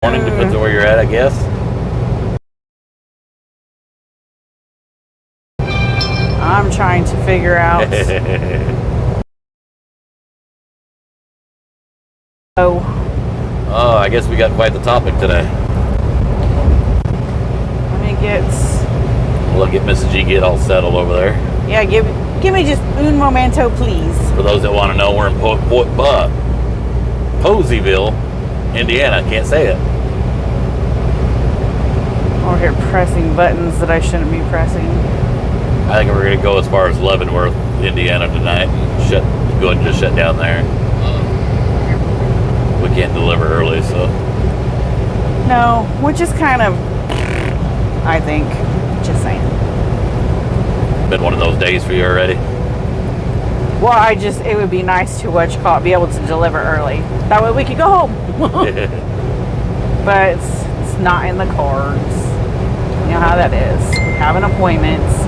Morning, depends on where you're at, I guess. I'm trying to figure out. Oh, I guess we got quite the topic today. let me get. We'll get Mrs. G get all settled over there. Yeah, give me just un momento, please. For those that want to know, we're in Poseyville, Indiana. Can't say it. Over here pressing buttons that I shouldn't be pressing. I think we're going to go as far as Leavenworth, Indiana tonight, and go ahead and just shut down there. We can't deliver early, so. No, which is kind of, I think, just saying. Been one of those days for you already? Well, it would be nice to be able to deliver early. That way we could go home. But it's not in the cards. You know how that is. Having appointments.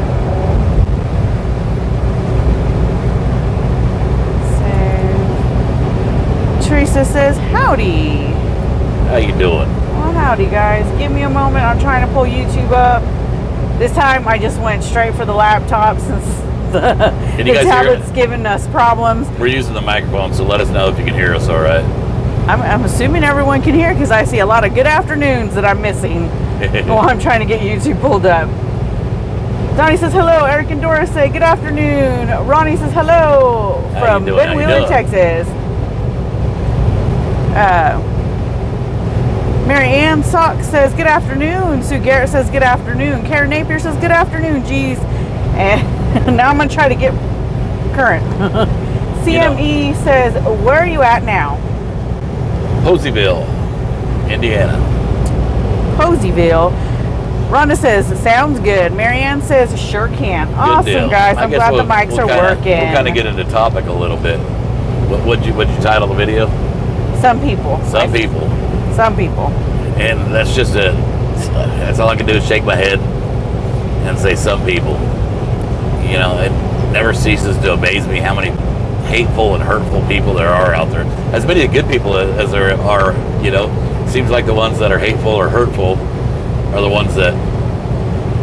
Teresa says, howdy. How you doing? Well, howdy, guys. Give me a moment. I'm trying to pull YouTube up. This time, I just went straight for the laptop since the tablet's giving us problems. We're using the microphone, so let us know if you can hear us all right. I'm assuming everyone can hear because I see a lot of good afternoons that I'm missing while I'm trying to get YouTube pulled up. Donnie says hello. Eric and Dora say good afternoon. Ronnie says hello from Ben Wheeler, Texas. Mary Ann Sock says good afternoon. Sue Garrett says good afternoon. Karen Napier says good afternoon. Geez. And now I'm going to try to get current. CME says, where are you at now? Poseyville, Indiana. Poseyville. Rhonda says, sounds good. Marianne says, sure can. Awesome, guys. I'm glad the mics are working. We'll kind of get into topic a little bit. What'd you title the video? Some people. Some people. Some people. And that's just it. That's all I can do is shake my head and say some people. You know, it never ceases to amaze me how many hateful and hurtful people there are out there. As many good people as there are, you know, seems like the ones that are hateful or hurtful are the ones that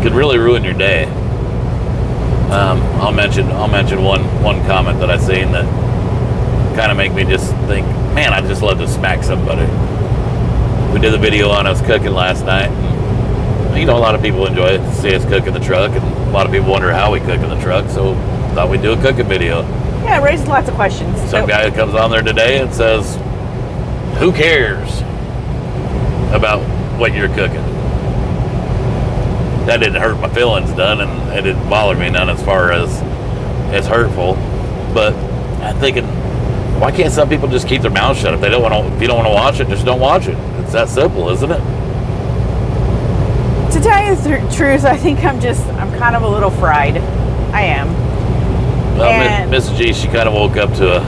could really ruin your day. I'll mention one comment that I seen that kind of make me just think, man, I'd just love to smack somebody. We did the video on us cooking last night. And, you know, a lot of people enjoy it, see us cook in the truck, and a lot of people wonder how we cook in the truck, so thought we'd do a cooking video. Yeah, it raises lots of questions. Some guy that comes on there today and says, who cares about what you're cooking? That didn't hurt my feelings none, and it didn't bother me none as far as hurtful. But I'm thinking, why can't some people just keep their mouths shut? If you don't want to watch it, just don't watch it. It's that simple, isn't it? To tell you the truth, I think I'm kind of a little fried. I am. Well, Mrs. G, she kind of woke up to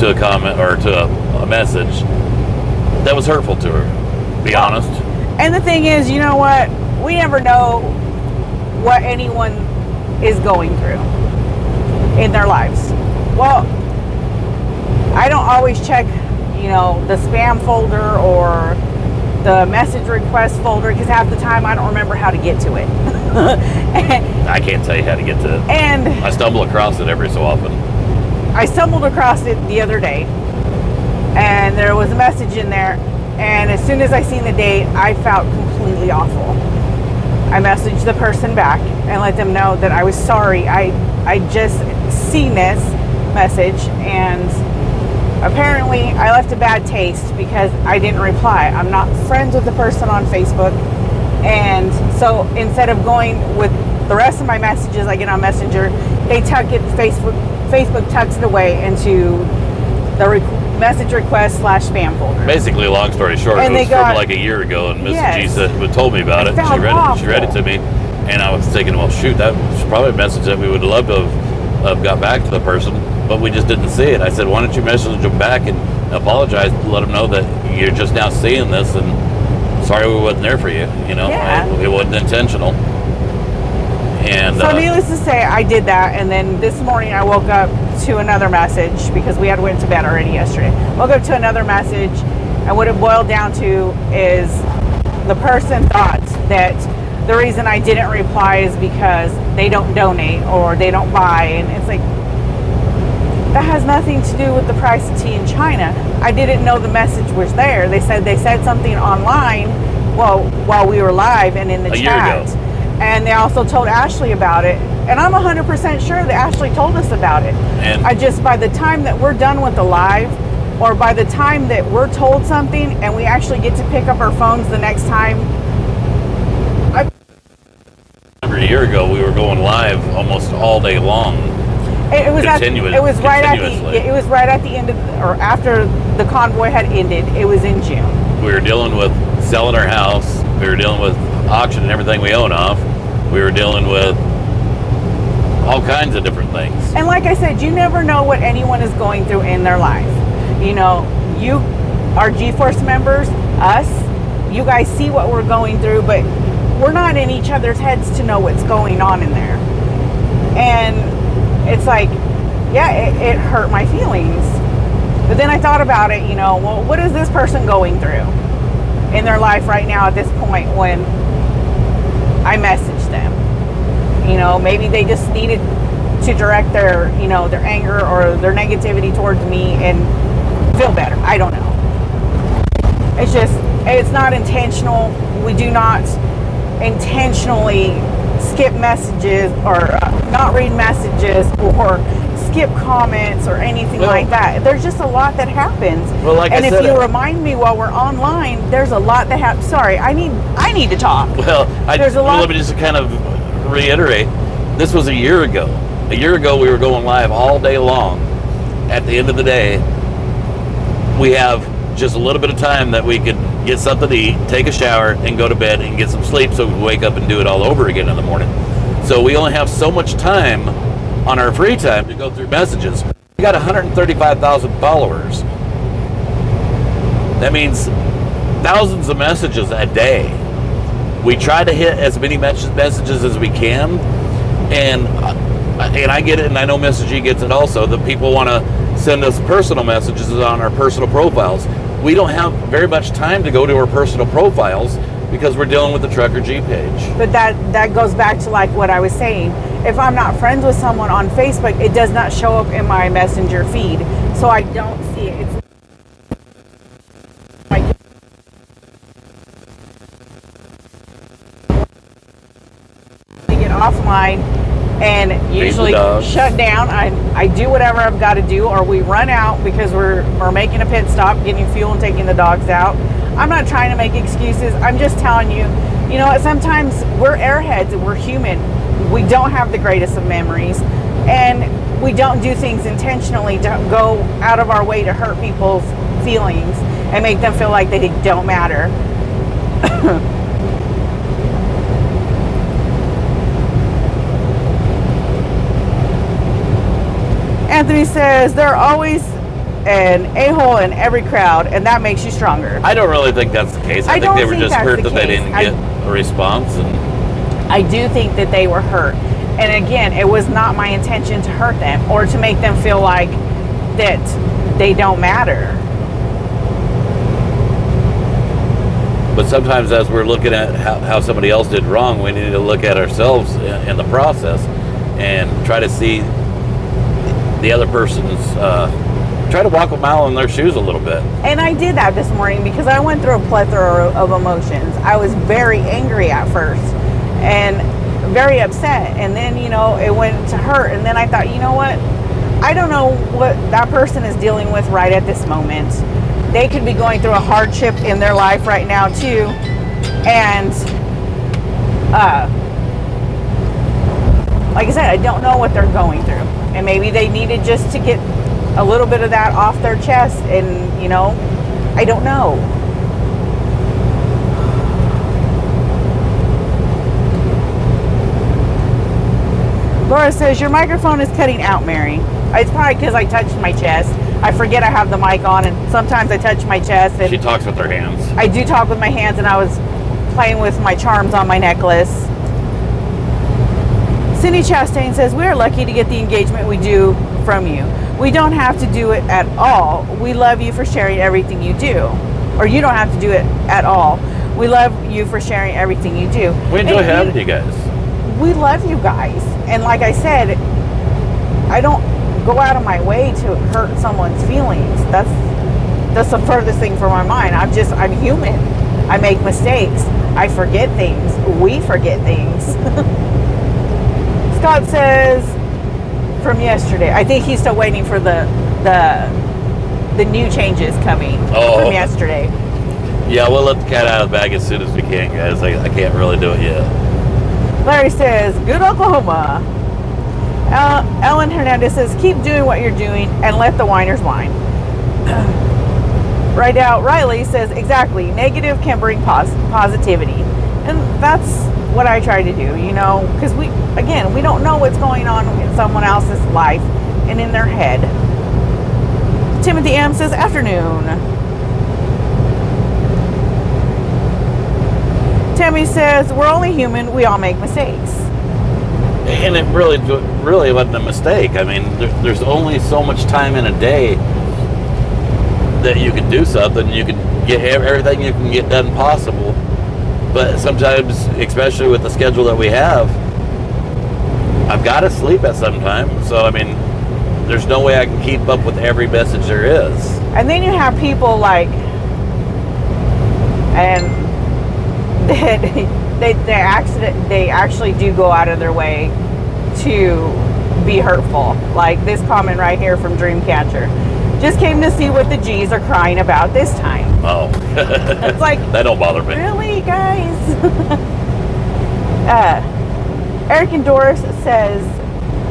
a comment or to a message that was hurtful to her. Be honest. And the thing is, you know what? We never know what anyone is going through in their lives. Well, I don't always check, you know, the spam folder or the message request folder because half the time I don't remember how to get to it. I can't tell you how to get to it. And I stumble across it every so often. I stumbled across it the other day, and there was a message in there, and as soon as I seen the date, I felt completely awful. I messaged the person back and let them know that I was sorry. I just seen this message, and apparently I left a bad taste because I didn't reply. I'm not friends with the person on Facebook, and so instead of going with the rest of my messages I get on Messenger, they tuck it, Facebook tucks it away into the message request / spam folder. Basically, long story short, it was from like a year ago, and Mrs. G told me about it. She read it to me, and I was thinking, well, shoot, that was probably a message that we would love to have got back to the person, but we just didn't see it. I said, why don't you message them back and apologize, let them know that you're just now seeing this, and sorry we wasn't there for you. You know, it wasn't intentional. And so needless to say, I did that, and then this morning I woke up to another message because we had went to bed already yesterday. Woke up to another message, And what it boiled down to is the person thought that the reason I didn't reply is because they don't donate or they don't buy. And it's like, that has nothing to do with the price of tea in China. I didn't know the message was there. They said something online while we were live and in the chat. And they also told Ashley about it. And I'm 100% sure that Ashley told us about it. And by the time that we're done with the live, or by the time that we're told something and we actually get to pick up our phones the next time. A year ago, we were going live almost all day long. It was right at the end of, or after the convoy had ended. It was in June. We were dealing with selling our house. We were dealing with auctioning everything we own off. We were dealing with all kinds of different things. And like I said, you never know what anyone is going through in their life. You know, you, our G-Force members, us, you guys see what we're going through, but we're not in each other's heads to know what's going on in there. And it's like, yeah, it hurt my feelings. But then I thought about it, you know, well, what is this person going through in their life right now at this point when I messaged them? You know, maybe they just needed to direct their, you know, their anger or their negativity towards me and feel better. I don't know. It's not intentional. We do not intentionally skip messages or not read messages or skip comments or anything like that. There's just a lot that happens. Well, like and I said, if you remind me while we're online, there's a lot that happens. Sorry, I need to talk. Well, there's a lot. Let me just kind of reiterate. This was a year ago. A year ago, we were going live all day long. At the end of the day, we have just a little bit of time that we could get something to eat, take a shower, and go to bed and get some sleep so we can wake up and do it all over again in the morning. So we only have so much time on our free time to go through messages. We got 135,000 followers. That means thousands of messages a day. We try to hit as many messages as we can, and I get it, and I know Mrs. G gets it also, that people want to send us personal messages on our personal profiles. We don't have very much time to go to our personal profiles because we're dealing with the Trucker G page. But that goes back to like what I was saying. If I'm not friends with someone on Facebook, it does not show up in my messenger feed, so I don't see it. It's like to get offline and usually shut down. I do whatever I've got to do, or we run out because we're making a pit stop, getting fuel and taking the dogs out. I'm not trying to make excuses. I'm just telling you, you know, sometimes we're airheads and we're human. We don't have the greatest of memories, and we don't do things intentionally to go out of our way to hurt people's feelings and make them feel like they don't matter. Anthony says, there are always an a-hole in every crowd, and that makes you stronger. I don't really think that's the case. I think they were just hurt that they didn't get a response. And I do think that they were hurt. And again, it was not my intention to hurt them or to make them feel like that they don't matter. But sometimes as we're looking at how somebody else did wrong, we need to look at ourselves in the process and try to see the other person's, try to walk a mile in their shoes a little bit. And I did that this morning because I went through a plethora of emotions. I was very angry at first and very upset. And then, you know, it went to hurt. And then I thought, you know what? I don't know what that person is dealing with right at this moment. They could be going through a hardship in their life right now too. And, like I said, I don't know what they're going through. And maybe they needed just to get a little bit of that off their chest. And, you know, I don't know. Laura says, your microphone is cutting out, Mary. It's probably because I touched my chest. I forget I have the mic on, and sometimes I touch my chest. And she talks with her hands. I do talk with my hands, and I was playing with my charms on my necklace. Cindy Chastain says, we are lucky to get the engagement we do from you. We don't have to do it at all. We love you for sharing everything you do. or you don't have to do it at all. We love you for sharing everything you do. We enjoy having you guys. We love you guys. And like I said, I don't go out of my way to hurt someone's feelings. That's the furthest thing from my mind. I'm human. I make mistakes. I forget things. We forget things. Scott says from yesterday, I think he's still waiting for the new changes coming from yesterday. Yeah, we'll let the cat out of the bag as soon as we can, guys. I can't really do it yet. Larry says, good Oklahoma. Ellen Hernandez says, keep doing what you're doing and let the whiners whine. Right out, Riley says, exactly. Negative can bring positivity. And that's what I try to do, because we don't know what's going on in someone else's life and in their head. Timothy M says, afternoon. Tammy says, we're only human. We all make mistakes. And it really wasn't a mistake. I mean, there's only so much time in a day that you can do something. You can get everything you can get done possible. But sometimes, especially with the schedule that we have, I've got to sleep at some time. So, I mean, there's no way I can keep up with every message there is. And then you have people they actually do go out of their way to be hurtful. Like this comment right here from Dreamcatcher. Just came to see what the G's are crying about this time. Oh. It's like, that don't bother me. Really, guys? Eric and Doris says,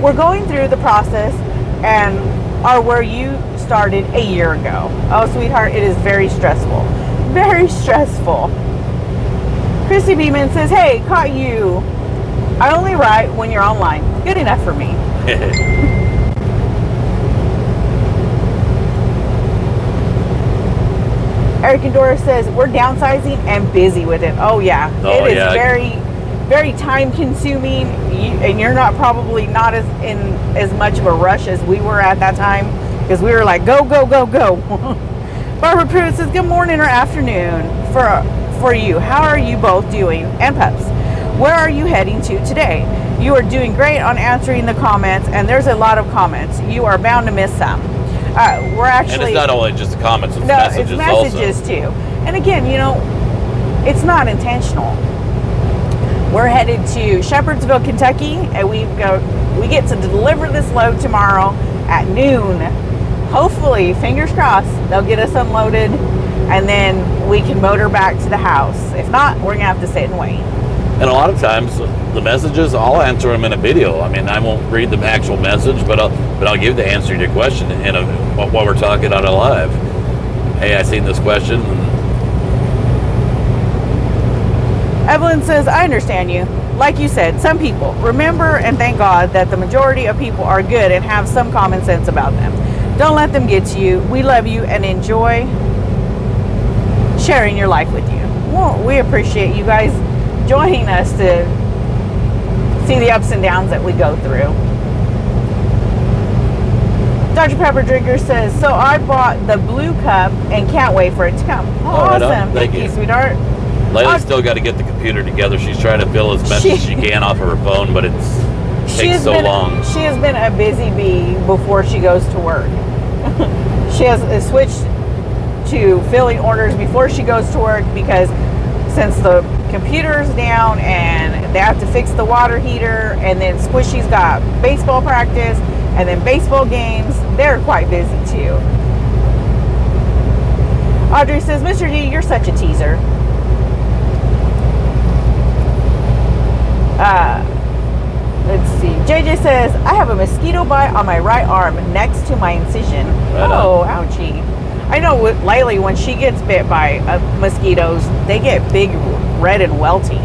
we're going through the process and are where you started a year ago. Oh, sweetheart, it is very stressful. Very stressful. Chrissy Beeman says, hey, caught you. I only write when you're online. Good enough for me. Eric and Doris says, we're downsizing and busy with it. Oh, yeah. It is very, very time consuming. And you're probably not as much of a rush as we were at that time. Because we were like, go, go, go, go. Barbara Pruitt says, good morning or afternoon for you. How are you both doing? And pups, where are you heading to today? You are doing great on answering the comments, and there's a lot of comments. You are bound to miss some. We're actually... And it's not only just the comments, it's messages also. It's messages too. And again, it's not intentional. We're headed to Shepherdsville, Kentucky, and we get to deliver this load tomorrow at noon. Hopefully, fingers crossed, they'll get us unloaded, and then we can motor back to the house. If not, we're going to have to sit and wait. And a lot of times, the messages, I'll answer them in a video. I mean, I won't read the actual message, but I'll give the answer to your question while we're talking on a live. Hey, I seen this question. Evelyn says, I understand you. Like you said, some people. Remember and thank God that the majority of people are good and have some common sense about them. Don't let them get to you. We love you and enjoy sharing your life with you. Well, we appreciate you guys joining us to see the ups and downs that we go through. Dr. Pepper Drinker says, so I bought the blue cup and can't wait for it to come. Oh, awesome. Thank you, sweetheart. Layla's still got to get the computer together. She's trying to fill as much as she can off of her phone, but it takes so long. She has been a busy bee before she goes to work. She has switched to filling orders before she goes to work because since the computer's down and they have to fix the water heater, and then Squishy's got baseball practice and then baseball games, they're quite busy too. Audrey says, Mr. D, you're such a teaser. Let's see. JJ says, I have a mosquito bite on my right arm next to my incision. Oh, ouchie. I know lately when she gets bit by mosquitoes, they get big, red, and welty.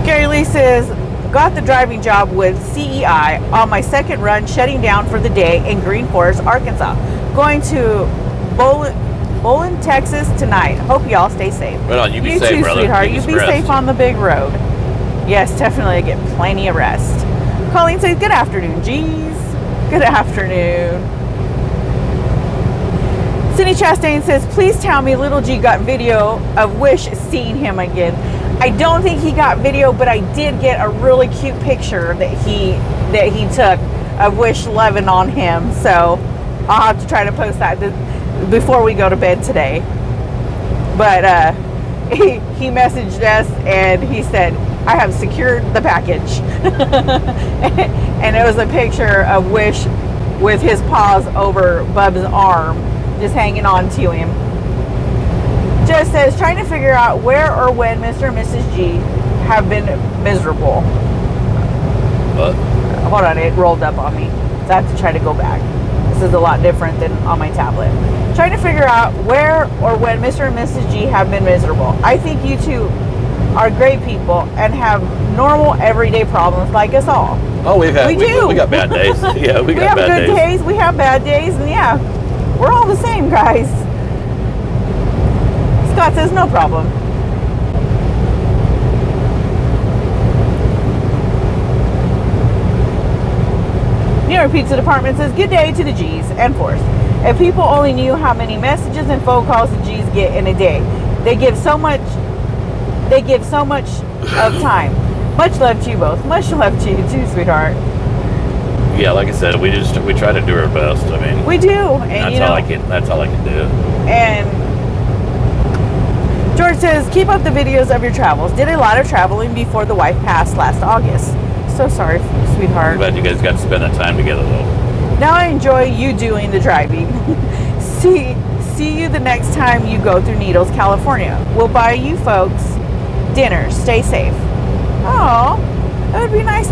Gary Lee says, got the driving job with CEI on my second run, shutting down for the day in Green Forest, Arkansas. Going to Bowling, Texas tonight. Hope y'all stay safe. Right on. You be safe, too, brother. Sweetheart. You be safe on the big road. Yes, definitely get plenty of rest. Colleen says, good afternoon, geez. Good afternoon. Cindy Chastain says, please tell me Little G got video of Wish seeing him again. I don't think he got video, but I did get a really cute picture that he took of Wish loving on him. So I'll have to try to post that before we go to bed today. But he messaged us and he said, I have secured the package. And it was a picture of Wish with his paws over Bub's arm, just hanging on to him. Just says, trying to figure out where or when Mr. and Mrs. G have been miserable. What? Hold on, it rolled up on me. So I have to try to go back. This is a lot different than on my tablet. Trying to figure out where or when Mr. and Mrs. G have been miserable. I think you two are great people and have normal everyday problems like us all. Oh, we got bad days. Yeah, we got bad days. We have good days. We have bad days, and yeah, we're all the same, guys. Scott says no problem. New York Pizza Department says good day to the G's and Force. If people only knew how many messages and phone calls the G's get in a day, they give so much of time. Much love to you both. Much love to you too, sweetheart. Yeah, like I said, we try to do our best. I mean, we do, and that's all I can do. And George says, keep up the videos of your travels. Did a lot of traveling before the wife passed last August. So sorry, sweetheart. I'm glad you guys got to spend that time together, though. Now I enjoy you doing the driving. See you the next time you go through Needles, California. We'll buy you folks dinner. Stay safe. Oh, that would be nice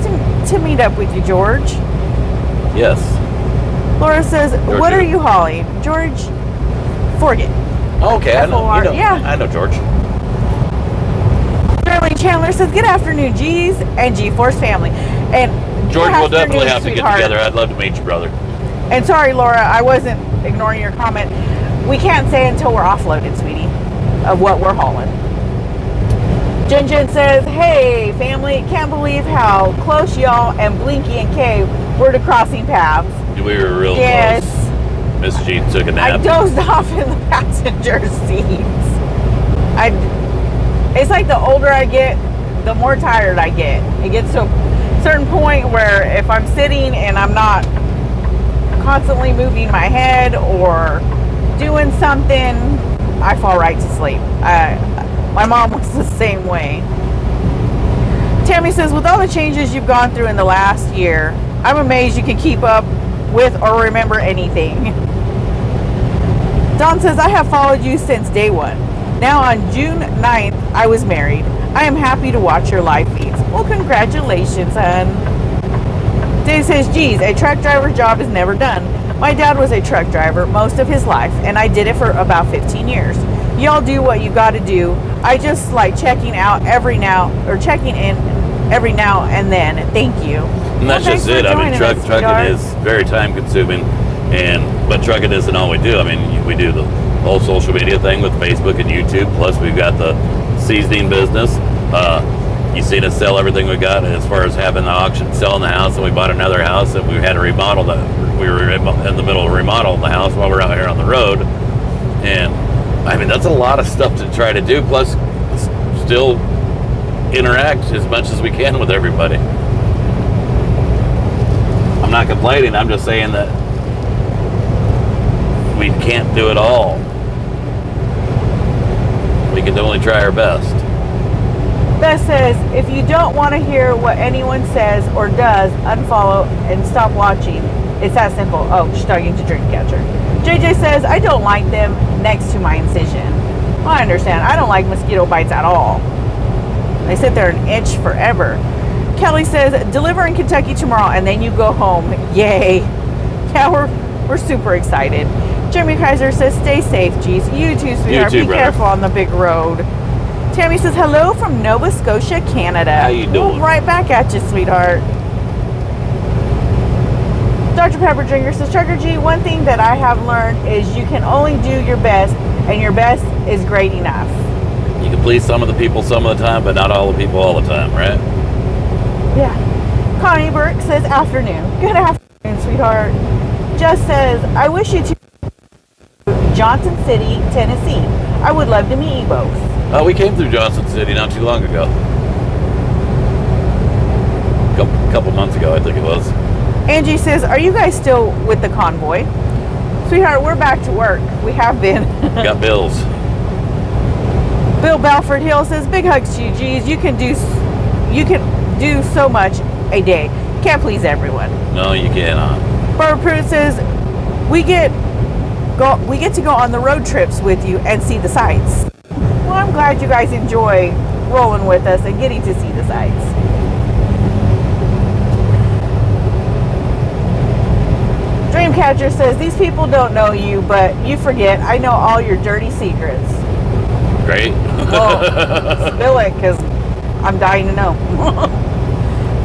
to meet up with you, George. Yes. Laura says, George, what are you hauling? George Forget. Okay, I know. Yeah. I know George. Sterling Chandler says, good afternoon, G's and G-Force family. And George, we'll definitely have to get together. I'd love to meet you, brother. And sorry, Laura, I wasn't ignoring your comment. We can't say until we're offloaded, sweetie, of what we're hauling. Jen says, hey, family, can't believe how close y'all and Blinky and Kay were to crossing paths. We were real close. Miss G took a nap. I dozed off in the passenger seats. It's like the older I get, the more tired I get. It gets to a certain point where if I'm sitting and I'm not constantly moving my head or doing something, I fall right to sleep. My mom was the same way. Tammy says, with all the changes you've gone through in the last year, I'm amazed you can keep up with or remember anything. Dawn says, I have followed you since day one. Now on June 9th, I was married. I am happy to watch your live feeds. Well, congratulations, hon. Dave says, geez, a truck driver's job is never done. My dad was a truck driver most of his life, and I did it for about 15 years. Y'all do what you got to do. I just like checking in every now and then. Thank you. And that's just it. I mean, trucking is very time consuming, but trucking isn't all we do. I mean, we do the whole social media thing with Facebook and YouTube. Plus, we've got the seasoning business. You've seen us sell everything we got as far as having the auction, selling the house, and we bought another house and we had to remodel that. We were in the middle of remodeling the house while we're out here on the road, and I mean, that's a lot of stuff to try to do, plus still interact as much as we can with everybody. I'm not complaining, I'm just saying that we can't do it all. We can only try our best. Beth says, if you don't want to hear what anyone says or does, unfollow and stop watching. It's that simple. Oh, she's talking to Dreamcatcher. JJ says, I don't like them next to my incision. Well, I understand. I don't like mosquito bites at all. They sit there and itch forever. Kelly says, deliver in Kentucky tomorrow and then you go home. Yay. Yeah, we're super excited. Jeremy Kaiser says, stay safe, G's. You too, sweetheart. Be careful on the big road. Tammy says, hello from Nova Scotia, Canada. How you doing? Well, right back at you, sweetheart. Dr. Pepper Drinker says, Trucker G, one thing that I have learned is you can only do your best, and your best is great enough. You can please some of the people some of the time, but not all the people all the time, right? Yeah. Connie Burke says, afternoon. Good afternoon, sweetheart. Just says, I wish you two Johnson City, Tennessee. I would love to meet you both. Oh, we came through Johnson City not too long ago. A couple months ago, I think it was. Angie says, are you guys still with the convoy? Sweetheart, we're back to work. We have been. Got bills. Bill Balford Hill says, big hugs to you, G's. You can do so much a day. Can't please everyone. No, you cannot. Barbara Pruitt says, we get to go on the road trips with you and see the sights. Well, I'm glad you guys enjoy rolling with us and getting to see the sights. Dreamcatcher says, these people don't know you, but you forget. I know all your dirty secrets. Great. Well, spill it, because I'm dying to know.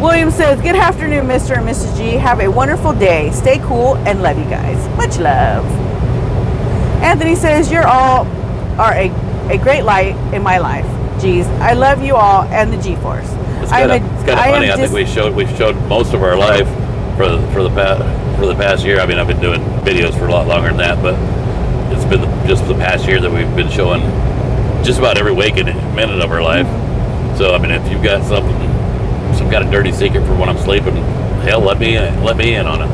William says, good afternoon, Mr. and Mrs. G. Have a wonderful day. Stay cool and love you guys. Much love. Anthony says, you're all are a great light in my life. Geez, I love you all and the G-Force. It's kind of funny. I think we've showed most of our life for the past year. I mean, I've been doing videos for a lot longer than that, but it's been just the past year that we've been showing just about every waking minute of our life. So, I mean, if you've got some kind of dirty secret for when I'm sleeping, hell, let me in on it.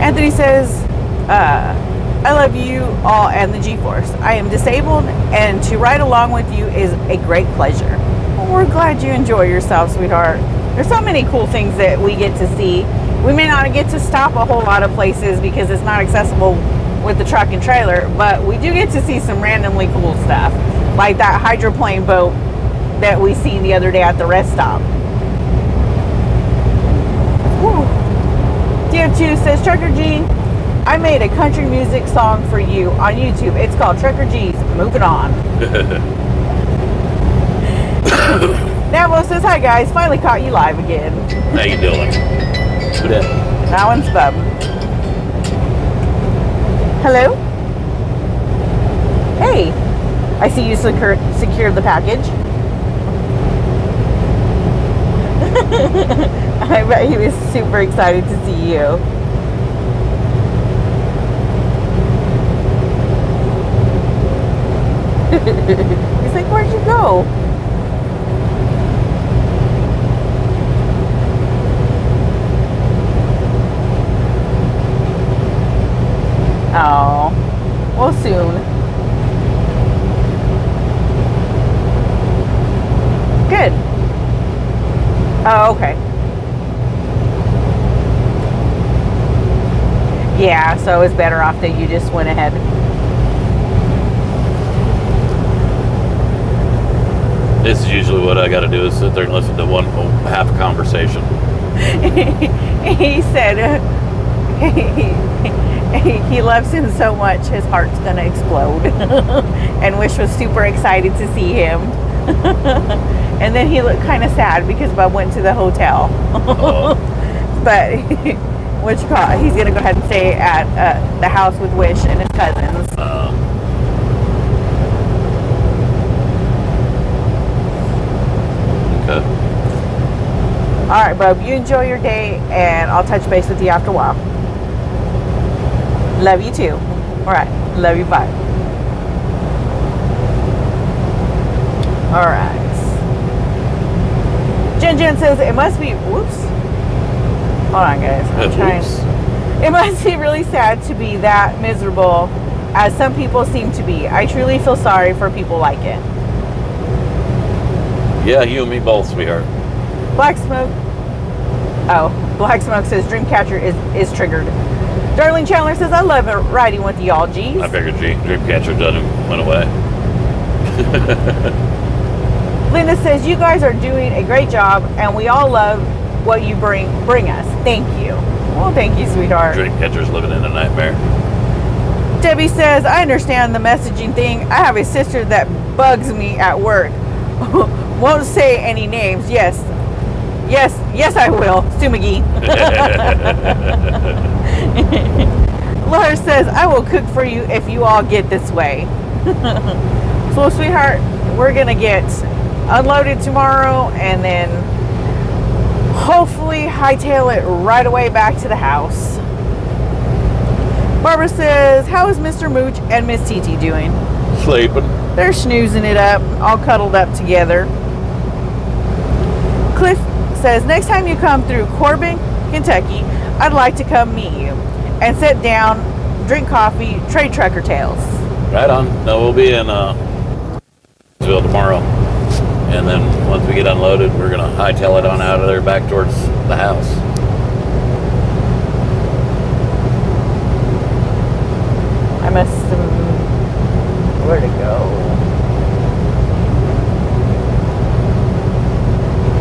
Anthony says, I love you all and the G-Force. I am disabled, and to ride along with you is a great pleasure. Well, we're glad you enjoy yourself, sweetheart. There's so many cool things that we get to see. We may not get to stop a whole lot of places because it's not accessible with the truck and trailer, but we do get to see some randomly cool stuff, like that hydroplane boat that we seen the other day at the rest stop. Dear2 says, Trucker G, I made a country music song for you on YouTube. It's called Trucker G's Moving On. Navo says, hi guys, finally caught you live again. How you doing? Who that? That one's Bub. Hello? Hey, I see you secured the package. I bet he was super excited to see you. He's like, where'd you go? Oh, well, soon. Good. Oh, okay. Yeah, so it's better off that you just went ahead. This is usually what I got to do is sit there and listen to half a conversation. He said he loves him so much his heart's gonna explode. And Wish was super excited to see him. And then he looked kind of sad because Bub went to the hotel. Oh. But what you call it? He's gonna go ahead and stay at the house with Wish and his cousins. Okay. All right, Bub. You enjoy your day, and I'll touch base with you after a while. Love you too. All right. Love you. Bye. All right. Jen says it must be. Whoops. Hold on, guys. I'm trying. It must be really sad to be that miserable, as some people seem to be. I truly feel sorry for people like it. Yeah, you and me both, sweetheart. Black Smoke. Oh, Black Smoke says Dreamcatcher is triggered. Darlene Chandler says, I love riding with y'all, G's. I figured Dreamcatcher went away. Linda says, you guys are doing a great job, and we all love what you bring us. Thank you. Well, thank you, sweetheart. Dreamcatcher's living in a nightmare. Debbie says, I understand the messaging thing. I have a sister that bugs me at work. Won't say any names. Yes, I will. Stu McGee. Laura says, I will cook for you if you all get this way. So, sweetheart, we're going to get unloaded tomorrow and then hopefully hightail it right away back to the house. Barbara says, how is Mr. Mooch and Miss Titi doing? Sleeping. They're snoozing it up, all cuddled up together. Cliff says, next time you come through Corbin, Kentucky, I'd like to come meet you and sit down, drink coffee, trade trucker tales. Right on. No, we'll be in tomorrow. And then once we get unloaded, we're going to hightail it on out of there back towards the house. I must where to go?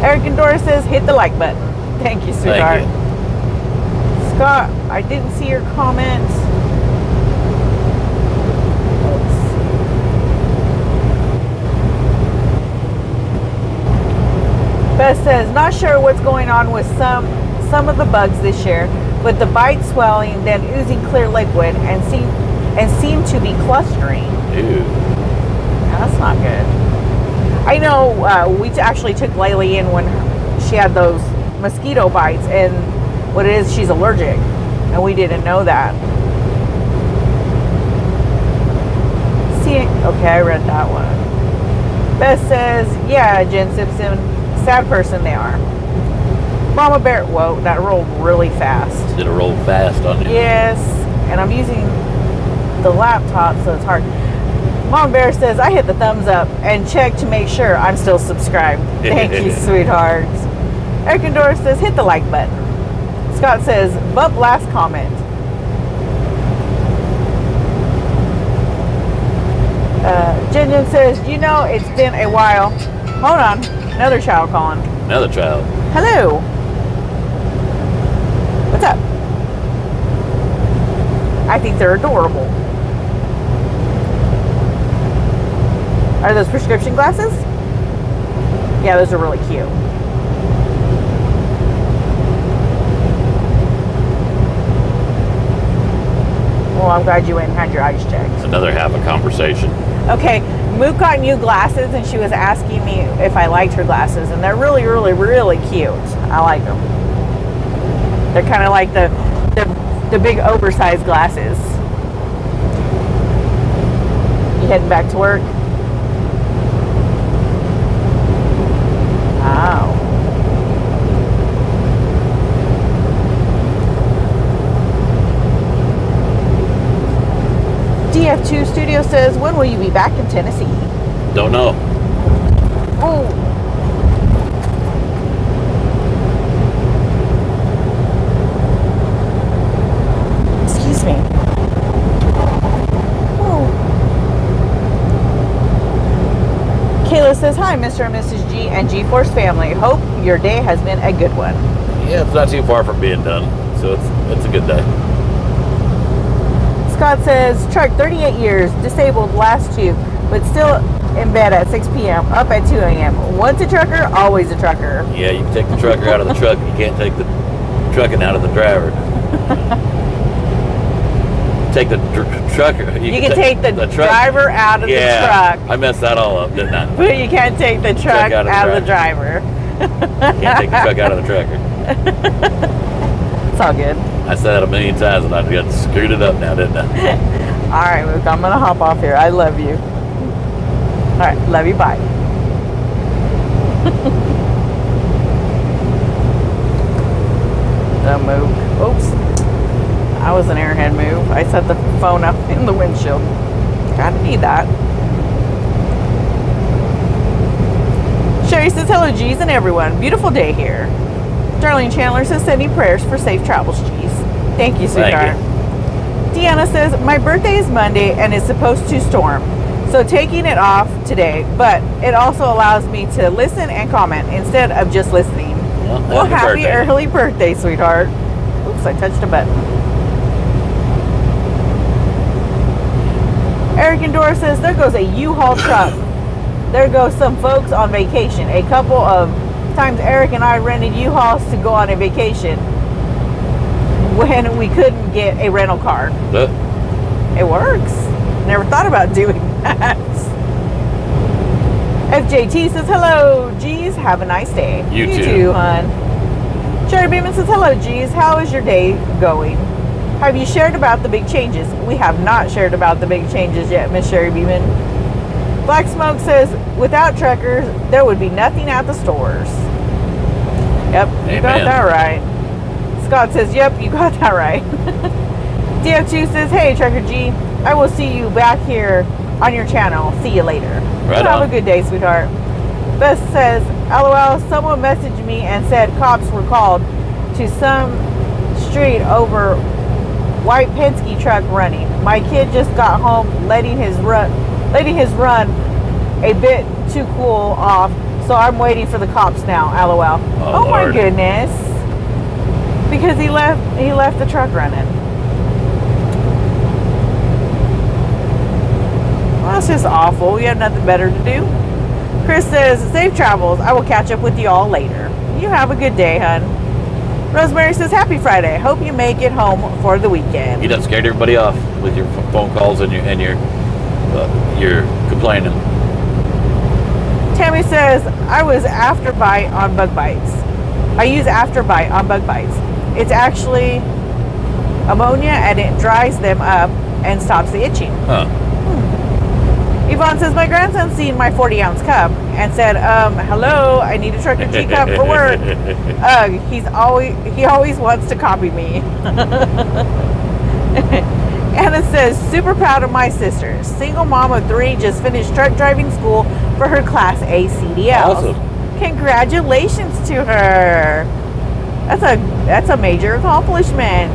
Eric and Dora says, hit the like button. Thank you, sweetheart. Thank you. Scott, I didn't see your comments. Let's see. Beth says, not sure what's going on with some of the bugs this year, but the bite swelling, then oozing clear liquid, and seem to be clustering. Ew. That's not good. I know we actually took Laylee in when she had those mosquito bites, and what it is, she's allergic, and we didn't know that. See, okay, I read that one. Beth says, yeah, Jen Simpson, sad person they are. Mama Bear, whoa, that rolled really fast. Did it roll fast on you? Yes, and I'm using the laptop, so it's hard. Mom Bear says, I hit the thumbs up and check to make sure I'm still subscribed. Thank you, sweethearts. Eric and Dora says, hit the like button. Scott says, bump last comment. Jen says, you know, it's been a while. Hold on. Another child calling. Another child. Hello. What's up? I think they're adorable. Are those prescription glasses? Yeah, those are really cute. Well, I'm glad you went and had your eyes checked. Another half a conversation. Okay, Mook got new glasses, and she was asking me if I liked her glasses, and they're really, really, really cute. I like them. They're kind of like the big oversized glasses. You heading back to work? Wow. DF2 Studio says, when will you be back in Tennessee? Don't know. Oh. Excuse me. Oh. Kayla says, hi, Mr. and Mrs. G and G-Force family. Hope your day has been a good one. Yeah, it's not too far from being done, so it's a good day. Scott says, truck 38 years, disabled last two, but still in bed at 6 p.m., up at 2 a.m. Once a trucker, always a trucker. Yeah, you can take the trucker out of the truck, you can't take the trucking out of the driver. Take the trucker. You can take the driver out of the truck. I messed that all up, didn't I? But you can't take the truck out of the driver. Can't take the truck out of the trucker. It's all good. I said that a million times and I got screwed it up now, didn't I? All right, Luke, I'm going to hop off here. I love you. All right, love you, bye. The move. Oops. That was an airhead move. I set the phone up in the windshield. Gotta need that. Sherry says, hello, G's and everyone. Beautiful day here. Darlene Chandler says, sending prayers for safe travels, G's. Thank you, sweetheart. Thank you. Deanna says, my birthday is Monday and it's supposed to storm. So taking it off today, but it also allows me to listen and comment instead of just listening. Well, happy early birthday, sweetheart. Oops, I touched a button. Eric and Dora says, there goes a U-Haul truck. There goes some folks on vacation. A couple of times Eric and I rented U-Hauls to go on a vacation when we couldn't get a rental car. It works. Never thought about doing that. FJT says, hello, G's. Have a nice day. You too, hon. Sherry Beeman says, hello, G's. How is your day going? Have you shared about the big changes? We have not shared about the big changes yet, Miss Sherry Beeman. Black Smoke says, without truckers, there would be nothing at the stores. Yep, you got that right. Scott says, yep, you got that right. DF2 says, hey, Trucker G, I will see you back here on your channel. See you later. Right Have a good day, sweetheart. Beth says, LOL, someone messaged me and said cops were called to some street over white Penske truck running. My kid just got home letting his run a bit too cool off, so I'm waiting for the cops now. LOL. Oh my goodness. Because he left the truck running. Well, that's just awful. We have nothing better to do. Chris says, safe travels. I will catch up with you all later. You have a good day, hun. Rosemary says, happy Friday. Hope you make it home for the weekend. You done scared everybody off with your phone calls and your complaining. Tammy says, I was Afterbite on bug bites. I use Afterbite on bug bites. It's actually ammonia and it dries them up and stops the itching. Huh. Yvonne says, my grandson's seen my 40-ounce cup and said, hello, I need a Trucker G cup for work. He always wants to copy me. Anna says, super proud of my sister. Single mom of 3, just finished truck driving school for her Class A CDL. Awesome. Congratulations to her. That's a major accomplishment.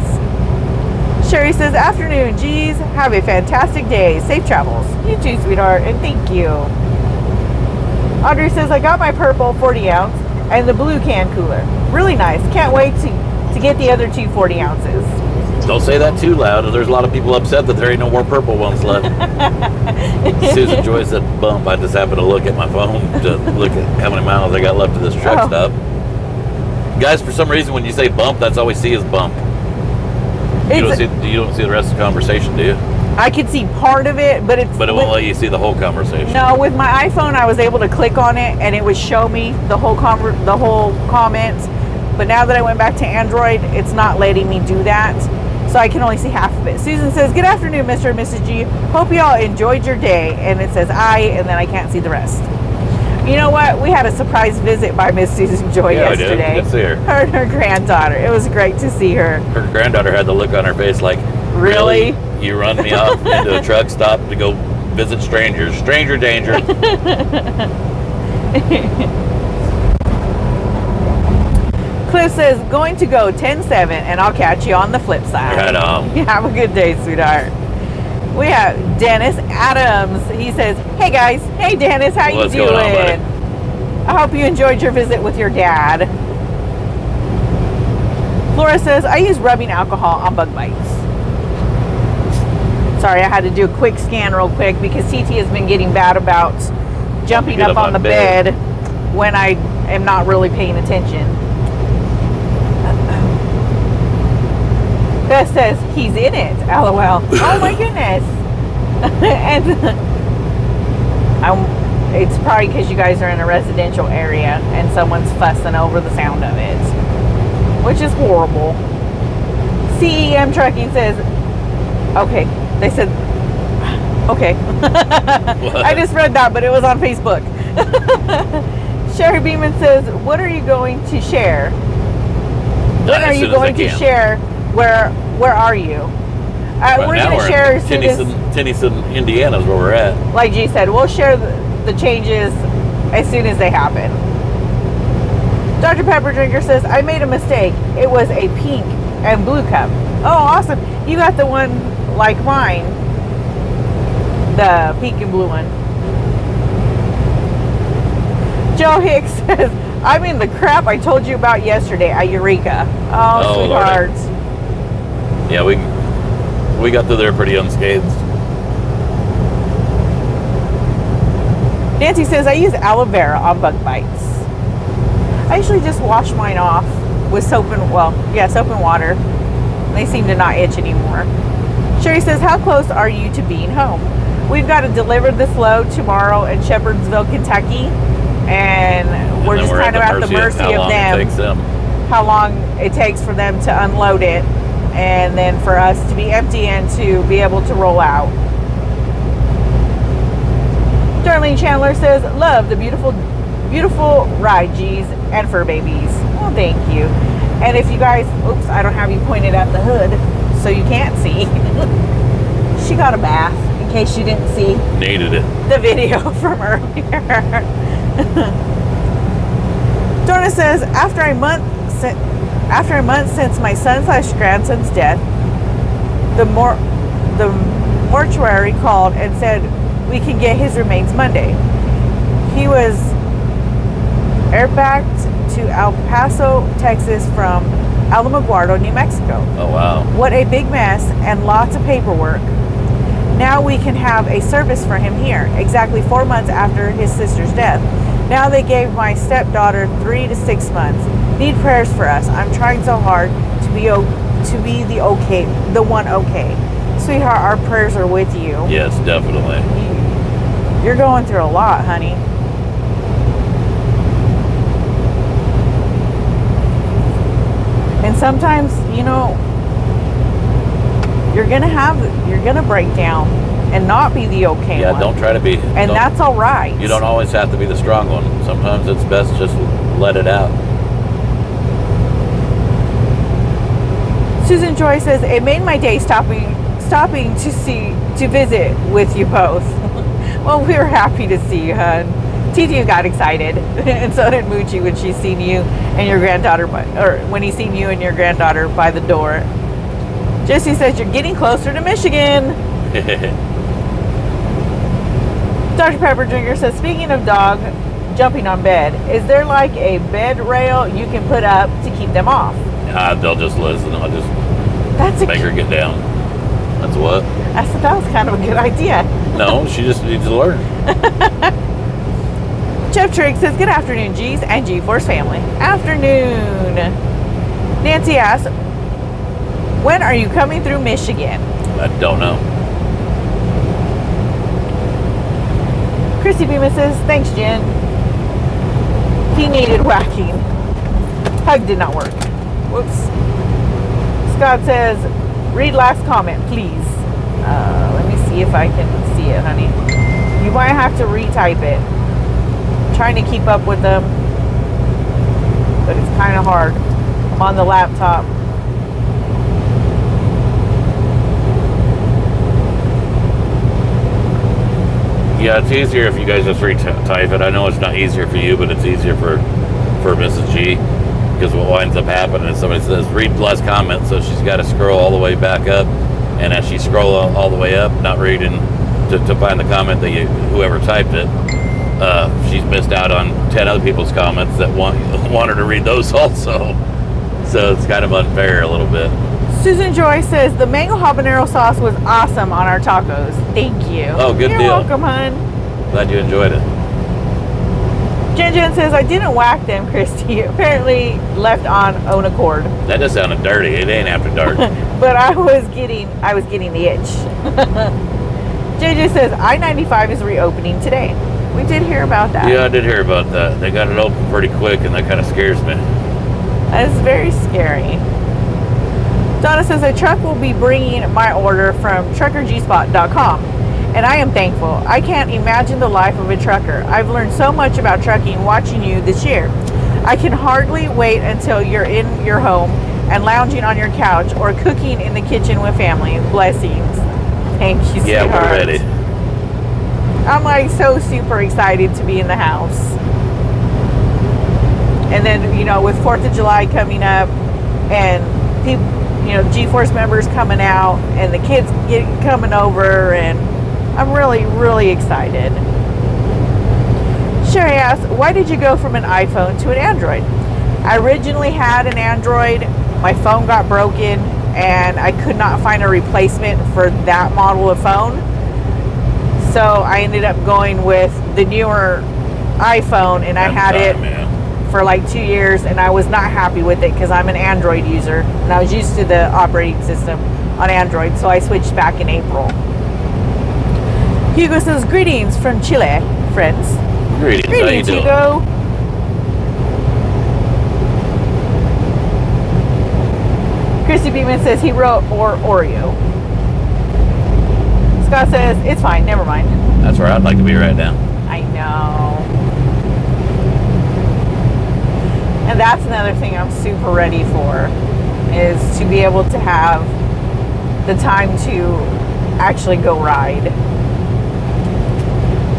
Sherry says, afternoon, geez, have a fantastic day. Safe travels. You too, sweetheart, and thank you. Audrey says, I got my purple 40 ounce and the blue can cooler. Really nice. Can't wait to get the other 2 40 ounces. Don't say that too loud. There's a lot of people upset that there ain't no more purple ones left. Susan Joy said bump. I just happened to look at my phone to look at how many miles I got left of this truck stop. Guys, for some reason, when you say bump, that's all we see is bump. You don't see the rest of the conversation, do you? I can see part of it, but it won't let you see the whole conversation. No, with my iPhone, I was able to click on it, and it would show me the whole comments. But now that I went back to Android, it's not letting me do that, so I can only see half of it. Susan says, "Good afternoon, Mr. and Mrs. G. Hope you all enjoyed your day," and it says I, and then I can't see the rest. You know what? We had a surprise visit by Miss Susan Joy yesterday. I did. Good to see her. Her and her granddaughter. It was great to see her. Her granddaughter had the look on her face like, really? You run me off into a truck stop to go visit strangers. Stranger danger. Cliff says, going to go 10-7, and I'll catch you on the flip side. Right on. Have a good day, sweetheart. We have Dennis Adams. He says, hey guys. Hey Dennis, how you doing? Going on, buddy? I hope you enjoyed your visit with your dad. Laura says, I use rubbing alcohol on bug bites. Sorry, I had to do a quick scan real quick because CT has been getting bad about jumping up on the bed when I am not really paying attention. Beth says, he's in it, LOL. Oh my goodness. And it's probably because you guys are in a residential area and someone's fussing over the sound of it, which is horrible. CEM Trucking says, okay, they said, okay. I just read that, but it was on Facebook. Sherry Beeman says, what are you going to share? When are you going to share? Where are you? We're going to share Tennyson, Indiana is where we're at. Like G said, we'll share the changes as soon as they happen. Dr. Pepper Drinker says, I made a mistake. It was a pink and blue cup. Oh, awesome. You got the one like mine. The pink and blue one. Joe Hicks says, I'm in the crap I told you about yesterday at Eureka. Oh sweethearts. Lordy. Yeah, we got through there pretty unscathed. Nancy says, I use aloe vera on bug bites. I usually just wash mine off with soap and water. They seem to not itch anymore. Sherry says, how close are you to being home? We've got to deliver this load tomorrow in Shepherdsville, Kentucky. And we're kind of at the mercy of them. How long it takes them. How long it takes for them to unload it. and then for us to be empty and to be able to roll out. Darlene Chandler says, love the beautiful ride, G's, and fur babies. Well, thank you. And if you guys, oops, I don't have you pointed at the hood, so you can't see. She got a bath, in case you didn't see. Needed it. The video from earlier. Donna says, after a month since my son/grandson's death, the mortuary called and said we can get his remains Monday. He was airbagged to El Paso, Texas from Alamogordo, New Mexico. Oh, wow. What a big mess and lots of paperwork. Now we can have a service for him here, exactly 4 months after his sister's death. Now they gave my stepdaughter 3 to 6 months. Need prayers for us. I'm trying so hard to be the one okay. Sweetheart, our prayers are with you. Yes, definitely. You're going through a lot, honey. And sometimes, you're gonna break down and not be the okay one. Yeah, don't try to be. And that's all right. You don't always have to be the strong one. Sometimes it's best just let it out. Susan Joy says, it made my day stopping to visit with you both. Well, we were happy to see you, hon. TT got excited, and so did Moochie when she seen you and your granddaughter, when he seen you and your granddaughter by the door. Jesse says you're getting closer to Michigan. Dr. Pepper Drinker says, speaking of dog jumping on bed, is there like a bed rail you can put up to keep them off? They'll just listen. I'll just make her get down. That's what? I said that was kind of a good idea. No, she just needs to learn. Jeff Trigg says, good afternoon, G's and G-Force family. Afternoon. Nancy asks, when are you coming through Michigan? I don't know. Chrissy Bemis says, thanks, Jen. He needed whacking. Hug did not work. Whoops. Scott says, read last comment, please. Let me see if I can see it, honey. You might have to retype it. I'm trying to keep up with them, but it's kind of hard. I'm on the laptop. Yeah, it's easier if you guys just retype it. I know it's not easier for you, but it's easier for Mrs. G. Because what winds up happening is somebody says, read less comments, so she's got to scroll all the way back up. And as she scrolls all the way up, not reading to find the comment that whoever typed it, she's missed out on 10 other people's comments that want her to read those also. So it's kind of unfair a little bit. Susan Joy says, the mango habanero sauce was awesome on our tacos. Thank you. Oh, good deal. You're welcome, hon. Glad you enjoyed it. Jen says, I didn't whack them, Christy. Apparently left on own accord. That just sounded dirty. It ain't after dark. But I was getting the itch. JJ says, I-95 is reopening today. We did hear about that. Yeah, I did hear about that. They got it open pretty quick, and that kind of scares me. That is very scary. Donna says, a truck will be bringing my order from truckergspot.com. And I am thankful. I can't imagine the life of a trucker. I've learned so much about trucking watching you this year. I can hardly wait until you're in your home and lounging on your couch or cooking in the kitchen with family. Blessings. Thank you, sweetheart. Yeah, we're ready. I'm like so super excited to be in the house. And then, with 4th of July coming up and people, G-Force members coming out and the kids coming over, and I'm really, really excited. Sherry asks, why did you go from an iPhone to an Android? I originally had an Android. My phone got broken and I could not find a replacement for that model of phone. So I ended up going with the newer iPhone, and I had it for like 2 years, and I was not happy with it because I'm an Android user and I was used to the operating system on Android, so I switched back in April. Hugo says, greetings from Chile, friends. Greetings, how you doing? Hugo. Christy Beeman says he wrote Oreo. Scott says it's fine, never mind. That's where I'd like to be right now. I know. And that's another thing I'm super ready for, is to be able to have the time to actually go ride.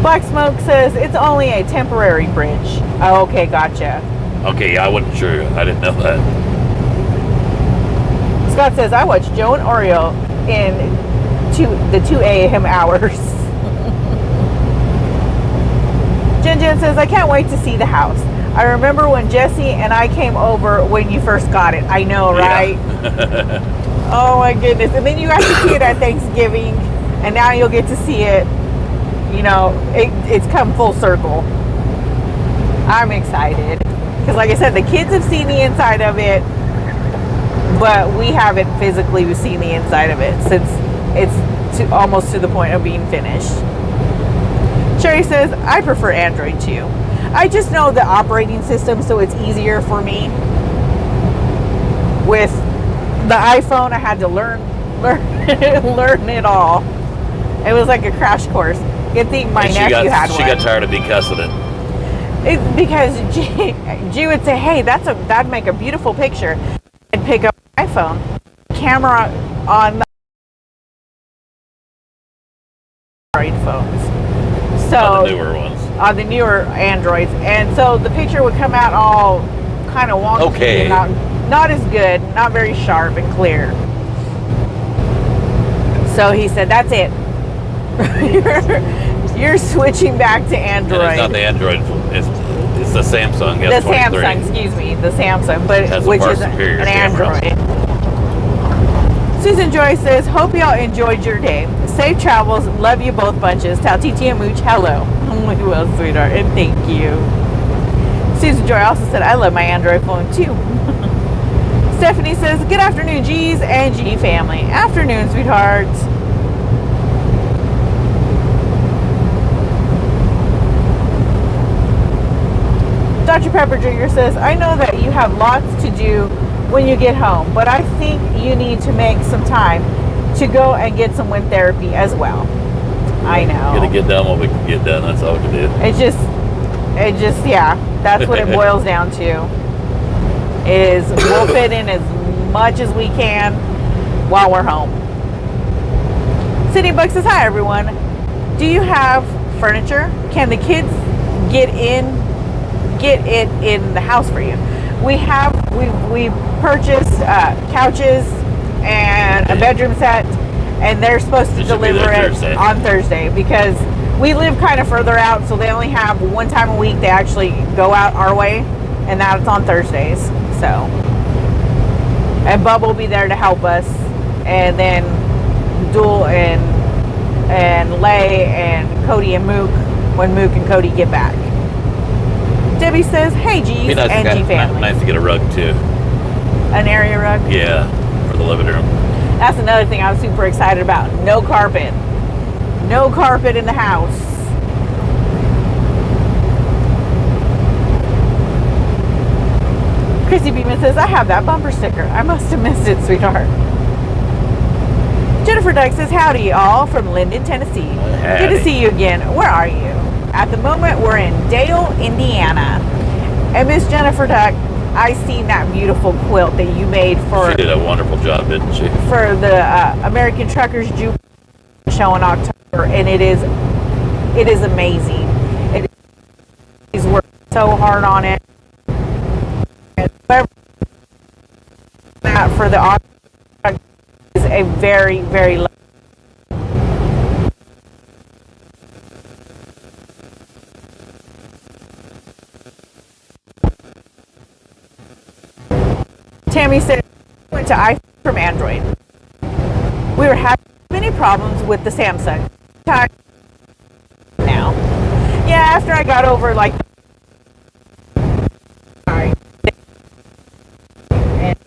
Black Smoke says it's only a temporary bridge. Oh, okay, gotcha. Okay, yeah, I wasn't sure. I didn't know that. Scott says I watched Joe and Oreo in the 2 a.m. hours. Jen says I can't wait to see the house. I remember when Jesse and I came over when you first got it. I know, right? Yeah. Oh my goodness. And then you got to see it at Thanksgiving, and now you'll get to see it. You know, it's come full circle. I'm excited. Because like I said, the kids have seen the inside of it, but we haven't physically seen the inside of it since it's almost to the point of being finished. Sherry says, I prefer Android too. I just know the operating system, so it's easier for me. With the iPhone, I had to learn it all. It was like a crash course. Good thing my nephew had one. She got tired of me cussing it. Because G would say, hey, that'd make a beautiful picture. And pick up my iPhone. Camera on the Android phones. So, on the newer ones. On the newer Androids. And so the picture would come out all kind of wonky. Okay. And not as good, not very sharp and clear. So he said, that's it. You're switching back to Android. And it's not the Android, it's the Samsung S23. The Samsung, excuse me, the Samsung, but which is an Android. Susan Joy says, hope y'all enjoyed your day. Safe travels. Love you both bunches. Tell TT and Mooch hello. Oh my well, sweetheart, and thank you. Susan Joy also said, I love my Android phone too. Stephanie says, good afternoon, G's and G family. Afternoon, sweethearts. Dr. Pepper Jr. says, I know that you have lots to do when you get home, but I think you need to make some time to go and get some wind therapy as well. I know. Gonna get done what we can get done. That's all we can do. It just, yeah, that's what it boils down to. Is we'll fit in as much as we can while we're home. City Buck says, hi everyone. Do you have furniture? Can the kids get it in the house for you? We purchased couches and a bedroom set, and they're supposed to deliver it on Thursday because we live kind of further out, so they only have one time a week they actually go out our way, and that's on Thursdays. So, and Bub will be there to help us, and then Duel and Lay and Cody and Mook when Mook and Cody get back. Debbie says, hey G's and G family. Nice to get a rug too. An area rug? Yeah, for the living room. That's another thing I'm super excited about. No carpet. No carpet in the house. Chrissy Beeman says, I have that bumper sticker. I must have missed it, sweetheart. Jennifer Dyke says, howdy all from Linden, Tennessee. Howdy. Good to see you again. Where are you? At the moment, we're in Dale, Indiana. And Miss Jennifer Duck, I seen that beautiful quilt that you made for... She did a wonderful job, didn't she? For the American Truckers Jubilee show in October, and it is amazing. He's worked so hard on it. And that for the October is a very, very low. Tammy said, went to iPhone from Android. We were having many problems with the Samsung. Now, yeah, after I got over like, and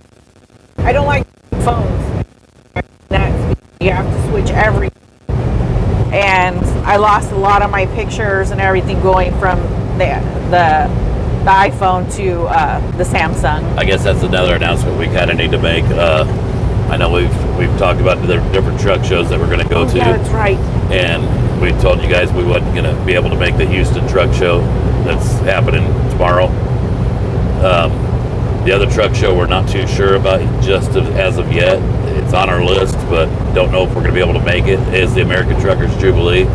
I don't like phones. You have to switch everything. And I lost a lot of my pictures and everything going from the iPhone to the Samsung. I guess that's another announcement we kind of need to make. I know we've talked about the different truck shows that we're going to go to. Yeah, that's right. And we told you guys we wasn't going to be able to make the Houston truck show that's happening tomorrow. The other truck show we're not too sure about just as of yet. It's on our list, but don't know if we're going to be able to make it. Is the American Truckers Jubilee.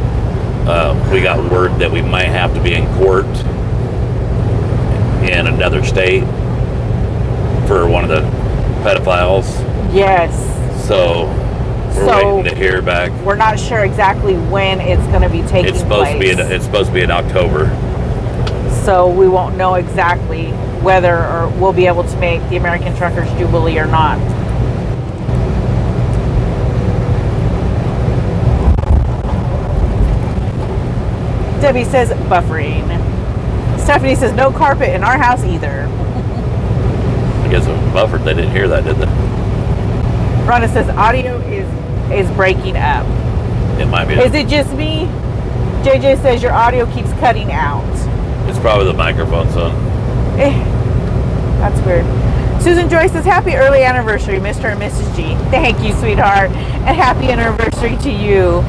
We got word that we might have to be in court in another state for one of the pedophiles. Yes. So we're waiting to hear back. We're not sure exactly when it's going to be taking it's supposed place. It's supposed to be in October. So we won't know exactly whether or we'll be able to make the American Truckers Jubilee or not. Debbie says buffering. Stephanie says no carpet in our house either. I guess it was buffered. They didn't hear that, did they? Rhonda says audio is breaking up. It might be. Is it just me? JJ says your audio keeps cutting out. It's probably the microphone, son. That's weird. Susan Joy says happy early anniversary, Mr. and Mrs. G. Thank you, sweetheart. And happy anniversary to you.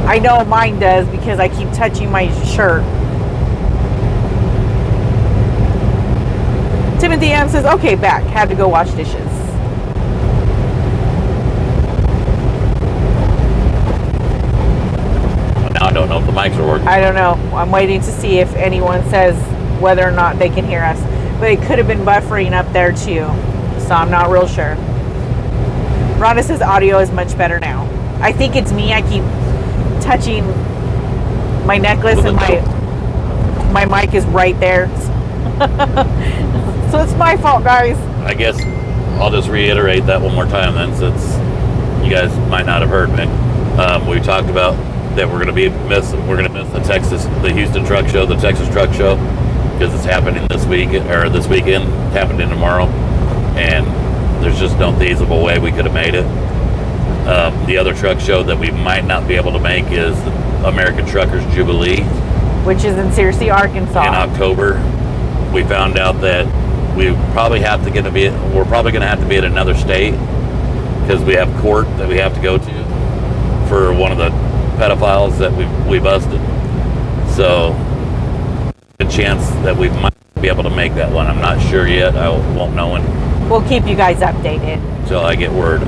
I know mine does because I keep touching my shirt. Timothy M says, okay, back. Had to go wash dishes. Now I don't know if the mics are working. I don't know. I'm waiting to see if anyone says whether or not they can hear us. But it could have been buffering up there too. So I'm not real sure. Rhonda says audio is much better now. I think it's me. I keep touching my necklace and my mic is right there. So it's my fault, guys. I guess I'll just reiterate that one more time then, since you guys might not have heard me. We talked about that we're going to miss the Houston Truck Show, the Texas Truck Show, because it's happening this weekend, happening tomorrow, and there's just no feasible way we could have made it. The other truck show that we might not be able to make is the American Truckers Jubilee, which is in Searcy, Arkansas, in October. We found out that we're probably going to have to be at another state because we have court that we have to go to for one of the pedophiles that we busted. So a chance that we might be able to make that one. I'm not sure yet. I won't know when. We'll keep you guys updated until I get word.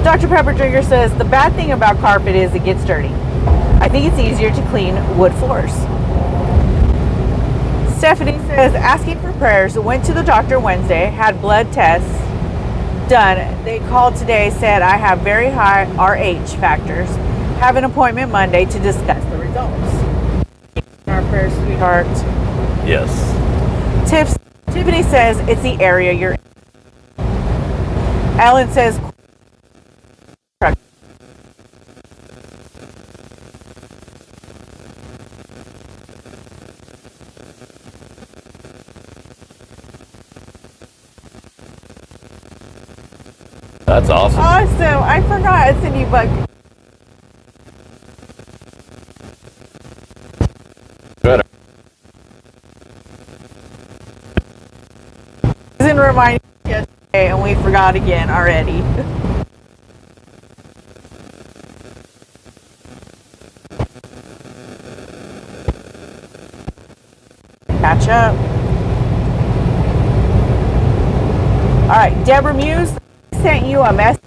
Dr. Pepper Trigger says the bad thing about carpet is it gets dirty. I think it's easier to clean wood floors. Stephanie says asking for prayers. Went to the doctor Wednesday, had blood tests done. They called today, said I have very high RH factors. Have an appointment Monday to discuss the results. Our prayers, sweetheart. Yes. Tiffany says it's the area you're in. Ellen says that's awesome. Awesome. I forgot it's a new bug. Good. Susan reminded me yesterday and we forgot again already. Catch up. All right, Deborah Muse sent you a message.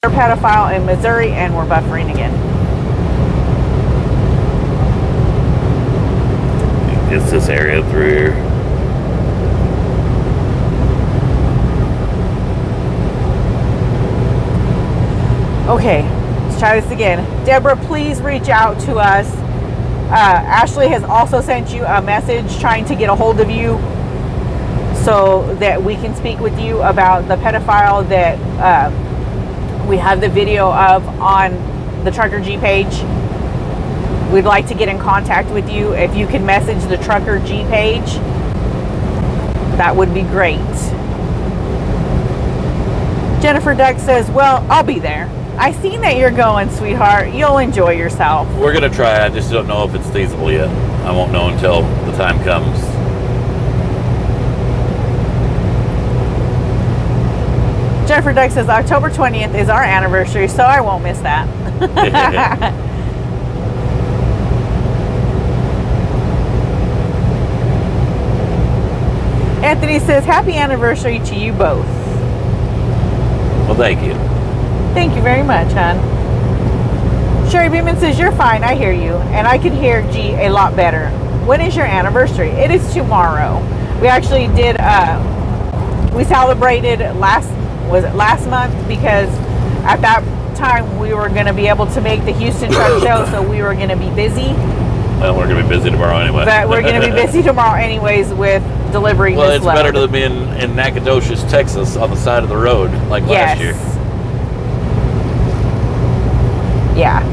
Pedophile in Missouri, and we're buffering again. It's this area through here. Okay, let's try this again. Deborah, please reach out to us. Ashley has also sent you a message trying to get a hold of you so that we can speak with you about the pedophile that we have the video of on the Trucker G page. We'd like to get in contact with you. If you can message the Trucker G page, that would be great. Jennifer Duck says, well, I'll be there. I seen that you're going, sweetheart. You'll enjoy yourself. We're going to try. I just don't know if it's feasible yet. I won't know until the time comes. Jennifer Duck says, October 20th is our anniversary, so I won't miss that. Anthony says, happy anniversary to you both. Well, thank you. Thank you very much, hon. Sherry Beeman says, you're fine, I hear you. And I can hear G a lot better. When is your anniversary? It is tomorrow. We actually did, we celebrated last month, because at that time we were going to be able to make the Houston Truck Show, so we were going to be busy. Well, we're going to be busy tomorrow anyway. But we're going to be busy tomorrow anyways with delivering this it's load. better than being in Nacogdoches, Texas on the side of the road like last year. Yeah.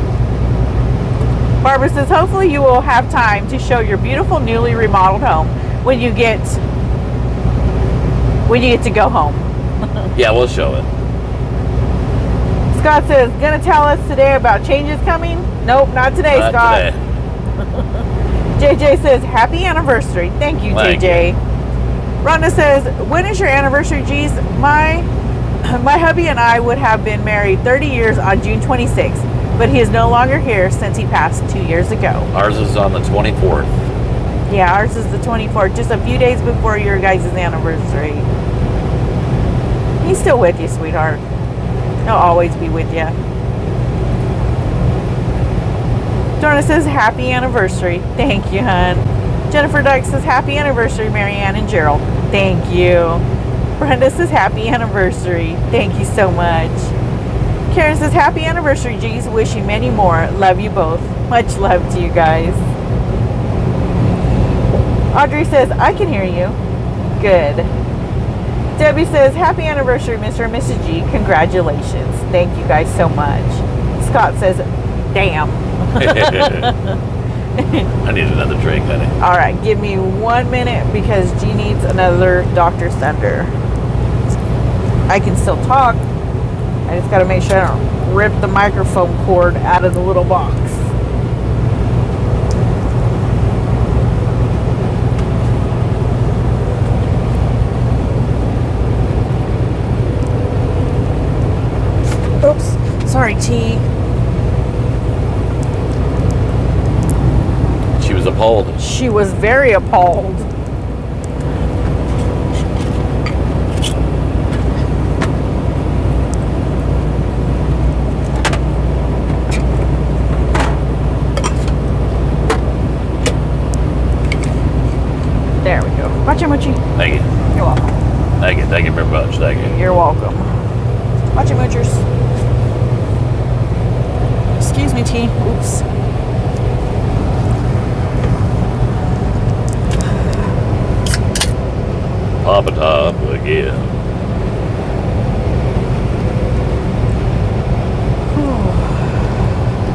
Barbara says, hopefully you will have time to show your beautiful newly remodeled home when you get to go home. Yeah, we'll show it. Scott says, gonna tell us today about changes coming? Nope, not today, not Scott. Today. JJ says, happy anniversary. Thank you, JJ. Rhonda says, when is your anniversary, G's? My hubby and I would have been married 30 years on June 26th, but he is no longer here since he passed 2 years ago. Ours is on the 24th. Yeah, ours is the 24th, just a few days before your guys' anniversary. He's still with you, sweetheart. He'll always be with you. Donna says, happy anniversary. Thank you, hon. Jennifer Dyke says, happy anniversary, Marianne and Gerald. Thank you. Brenda says, happy anniversary. Thank you so much. Karen says, happy anniversary, G's. Wish you many more. Love you both. Much love to you guys. Audrey says, I can hear you. Good. Debbie says, happy anniversary, Mr. and Mrs. G. Congratulations. Thank you guys so much. Scott says, damn. I need another drink, honey. All right, give me 1 minute because G needs another Dr. Thunder. I can still talk. I just got to make sure I don't rip the microphone cord out of the little box. Oops. Sorry, T. She was appalled. She was very appalled. There we go. Watch out, Moochie. Thank you. You're welcome. Thank you. Thank you very much. Thank you. You're welcome. Watch out, Moochers. Excuse me, T. Oops. Papa Top again.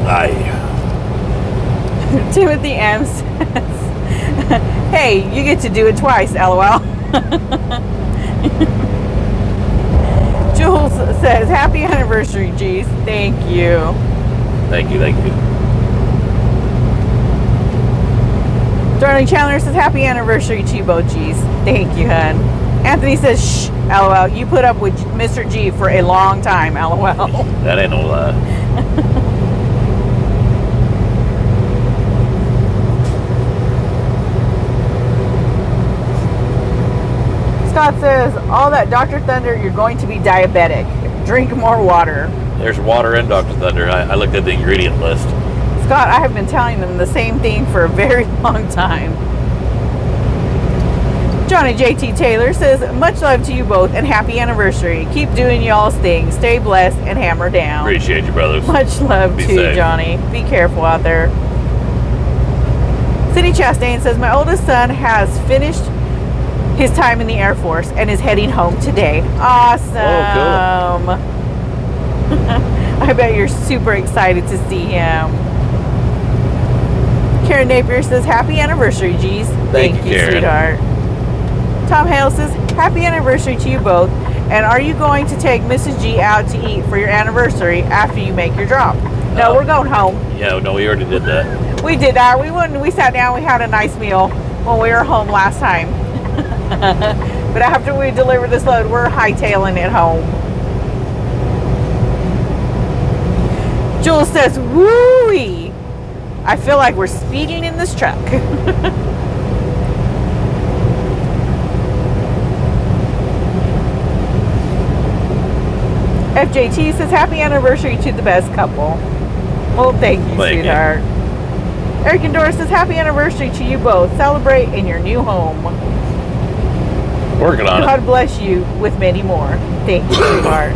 Aye. Timothy M says, hey, you get to do it twice, LOL. Jules says, happy anniversary, G's. Thank you. Thank you. Thank you. Darling Chandler says, happy anniversary to you both, G's. Thank you, hon. Anthony says, shh, LOL. You put up with Mr. G for a long time, LOL. That ain't no lie. Scott says, all that Dr. Thunder, you're going to be diabetic. Drink more water. There's water in Dr. Thunder. I looked at the ingredient list. Scott, I have been telling them the same thing for a very long time. Johnny JT Taylor says, much love to you both and happy anniversary. Keep doing y'all's thing. Stay blessed and hammer down. Appreciate you, brothers. Much love Be to safe. Johnny. Be careful out there. Cindy Chastain says, my oldest son has finished his time in the Air Force and is heading home today. Awesome. Oh, cool. I bet you're super excited to see him. Karen Napier says, happy anniversary, G's. Thank you, Karen. sweetheart. Tom Hale says, happy anniversary to you both And are you going to take Mrs. G out to eat for your anniversary after you make your drop? No, we're going home. Yeah, no, we already did that. We did that. We sat down, we had a nice meal when we were home last time. But after we deliver this load, we're hightailing it home. Jules says, woo-wee. I feel like we're speeding in this truck. FJT says, happy anniversary to the best couple. Well, thank you, sweetheart. Eric and Doris says, happy anniversary to you both. Celebrate in your new home. Working on it. God bless you with many more. Thank you, sweetheart.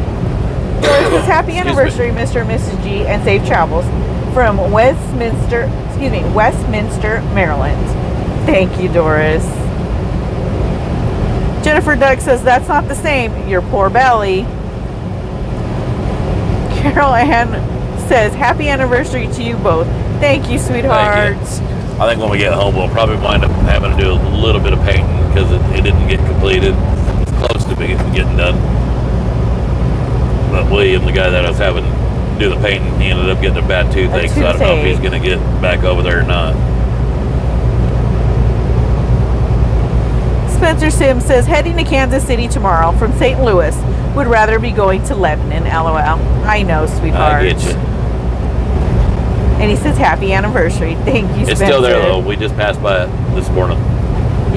Doris says, happy anniversary, Mr. and Mrs. G, and safe travels from Westminster, Maryland. Thank you, Doris. Jennifer Duck says, that's not the same. Your poor belly. Carol Ann says, happy anniversary to you both. Thank you, sweethearts. Thank you. I think when we get home, we'll probably wind up having to do a little bit of painting because it didn't get completed. It's close to getting done. But William, the guy that I was having do the painting, he ended up getting a bad toothache, so I don't know if he's going to get back over there or not. Spencer Sims says, heading to Kansas City tomorrow from St. Louis. Would rather be going to Lebanon, LOL. I know, sweetheart. I get you. And he says, happy anniversary. Thank you, Spencer. It's still there, though. We just passed by it this morning.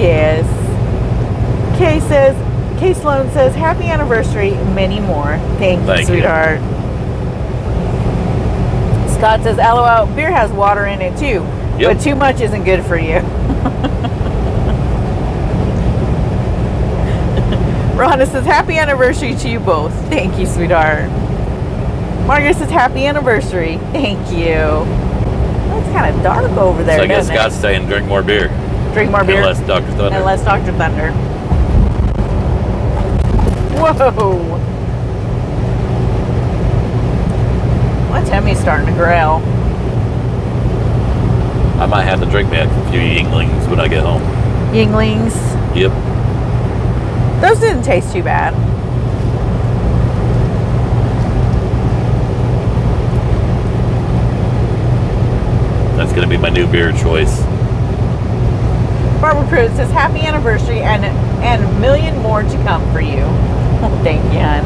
Yes. Kay Sloan says, happy anniversary, many more. Thank you, sweetheart. Scott says, LOL, beer has water in it, too. Yep. But too much isn't good for you. Rhonda says, happy anniversary to you both. Thank you, sweetheart. Margaret says, happy anniversary. Thank you. Well, it's kind of dark over there. So I guess Scott's saying drink more beer. Drink more beer. And less Dr. Thunder. And less Dr. Thunder. Whoa. My tummy's starting to growl. I might have to drink me a few Yinglings when I get home. Yinglings? Yep. Those didn't taste too bad. That's going to be my new beer choice. Barbara Pruitt says, happy anniversary and a million more to come for you. Thank you, hon.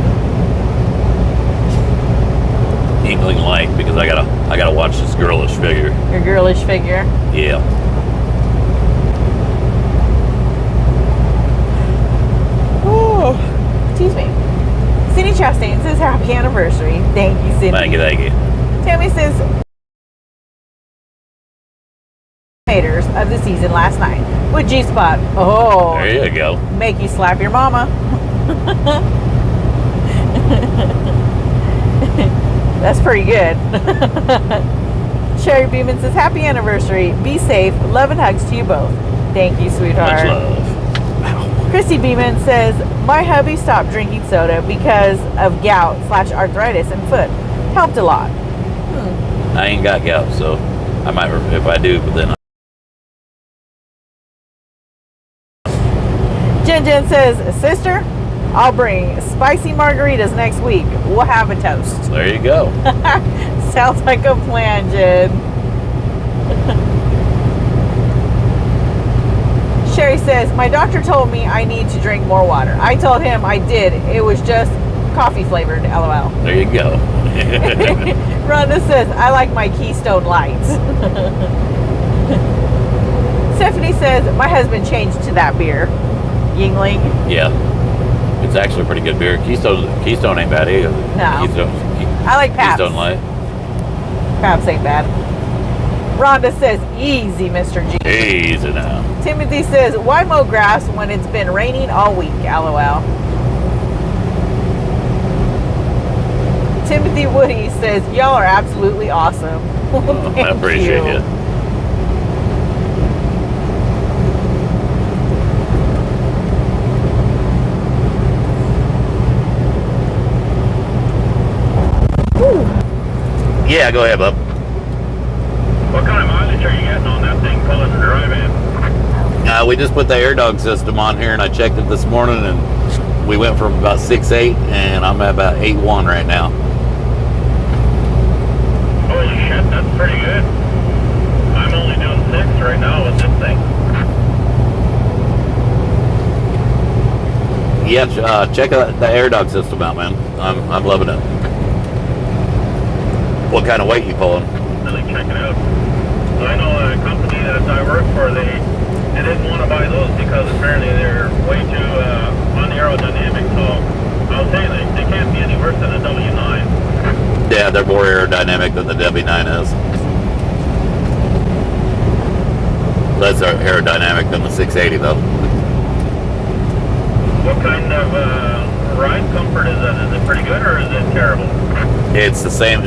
Yingling light because I gotta watch this girlish figure. Your girlish figure? Yeah. Excuse me. Cindy Chastain says, happy anniversary. Thank you, Cindy. Thank you. Tammy says, of the season last night with G-Spot. Oh. There you go. Make you slap your mama. That's pretty good. Sherry Beeman says, happy anniversary. Be safe. Love and hugs to you both. Thank you, sweetheart. Much love. Christy Beeman says, my hubby stopped drinking soda because of gout/arthritis and foot. Helped a lot. I ain't got gout, so I might, if I do, but then Jen says, sister, I'll bring spicy margaritas next week. We'll have a toast. There you go. Sounds like a plan, Jen. Sherry says, my doctor told me I need to drink more water. I told him I did. It was just coffee flavored, LOL. There you go. Rhonda says, I like my Keystone Lights. Stephanie says, my husband changed to that beer. Yingling. Yeah. It's actually a pretty good beer. Keystone ain't bad either. No. I like Pabst. Keystone Light. Pabst ain't bad. Rhonda says, easy, Mr. G. Easy now. Timothy says, why mow grass when it's been raining all week? LOL. Timothy Woody says, y'all are absolutely awesome. I appreciate you. Yeah, go ahead, bub. What kind of mileage are you getting on that thing pulling the drive in? We just put the air dog system on here, and I checked it this morning, and we went from about 6'8", and I'm at about 8'1" right now. Holy shit, that's pretty good. I'm only doing 6 right now with this thing. Yeah, check out the air dog system out, man. I'm loving it. What kind of weight you pulling? Really check it out. So I know a company that I work for, they didn't want to buy those because apparently they're way too unaerodynamic. So I was saying they can't be any worse than a W9. Yeah, they're more aerodynamic than the W9 is. Less aerodynamic than the 680 though. What kind of ride comfort is that? Is it pretty good or is it terrible? It's the same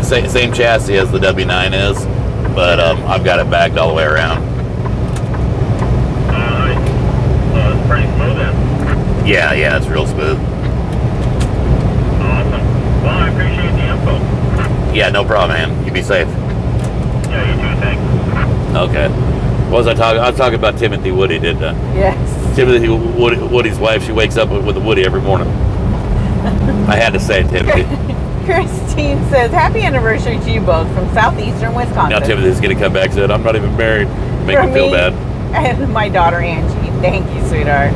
chassis as the W9 is, but I've got it backed all the way around. Nice. So it's pretty smooth then? Yeah, it's real smooth. Awesome. Well, I appreciate the info. Yeah, no problem, man. You be safe. Yeah, you too. Thanks. Okay. What was I talking? I was talking about Timothy Woody, didn't I? Yes. Timothy Woody's wife. She wakes up with a Woody every morning. I had to say it, Timothy. Christine says, "Happy anniversary to you both from southeastern Wisconsin." Now Timothy's gonna come back and said, "I'm not even married." Make From me feel bad. And my daughter Angie. Thank you, sweetheart.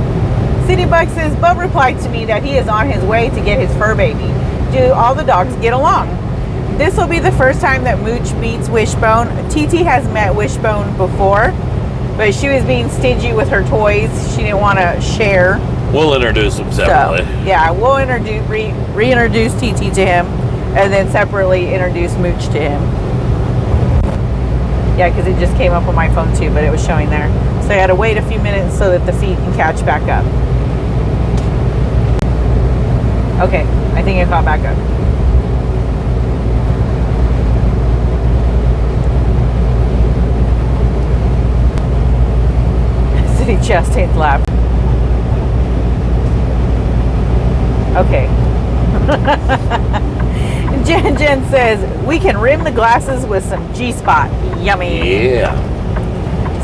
City Buck says, Bub replied to me that he is on his way to get his fur baby. Do all the dogs get along? This will be the first time that Mooch meets Wishbone. TT has met Wishbone before, but she was being stingy with her toys. She didn't want to share. We'll introduce them separately. So, yeah, we'll reintroduce TT to him, and then separately introduce Mooch to him. Yeah, because it just came up on my phone too, but it was showing there. So I had to wait a few minutes so that the feed can catch back up. Okay, I think it caught back up. City Chastain lap. Okay. Jen says, we can rim the glasses with some G-Spot. Yummy. Yeah.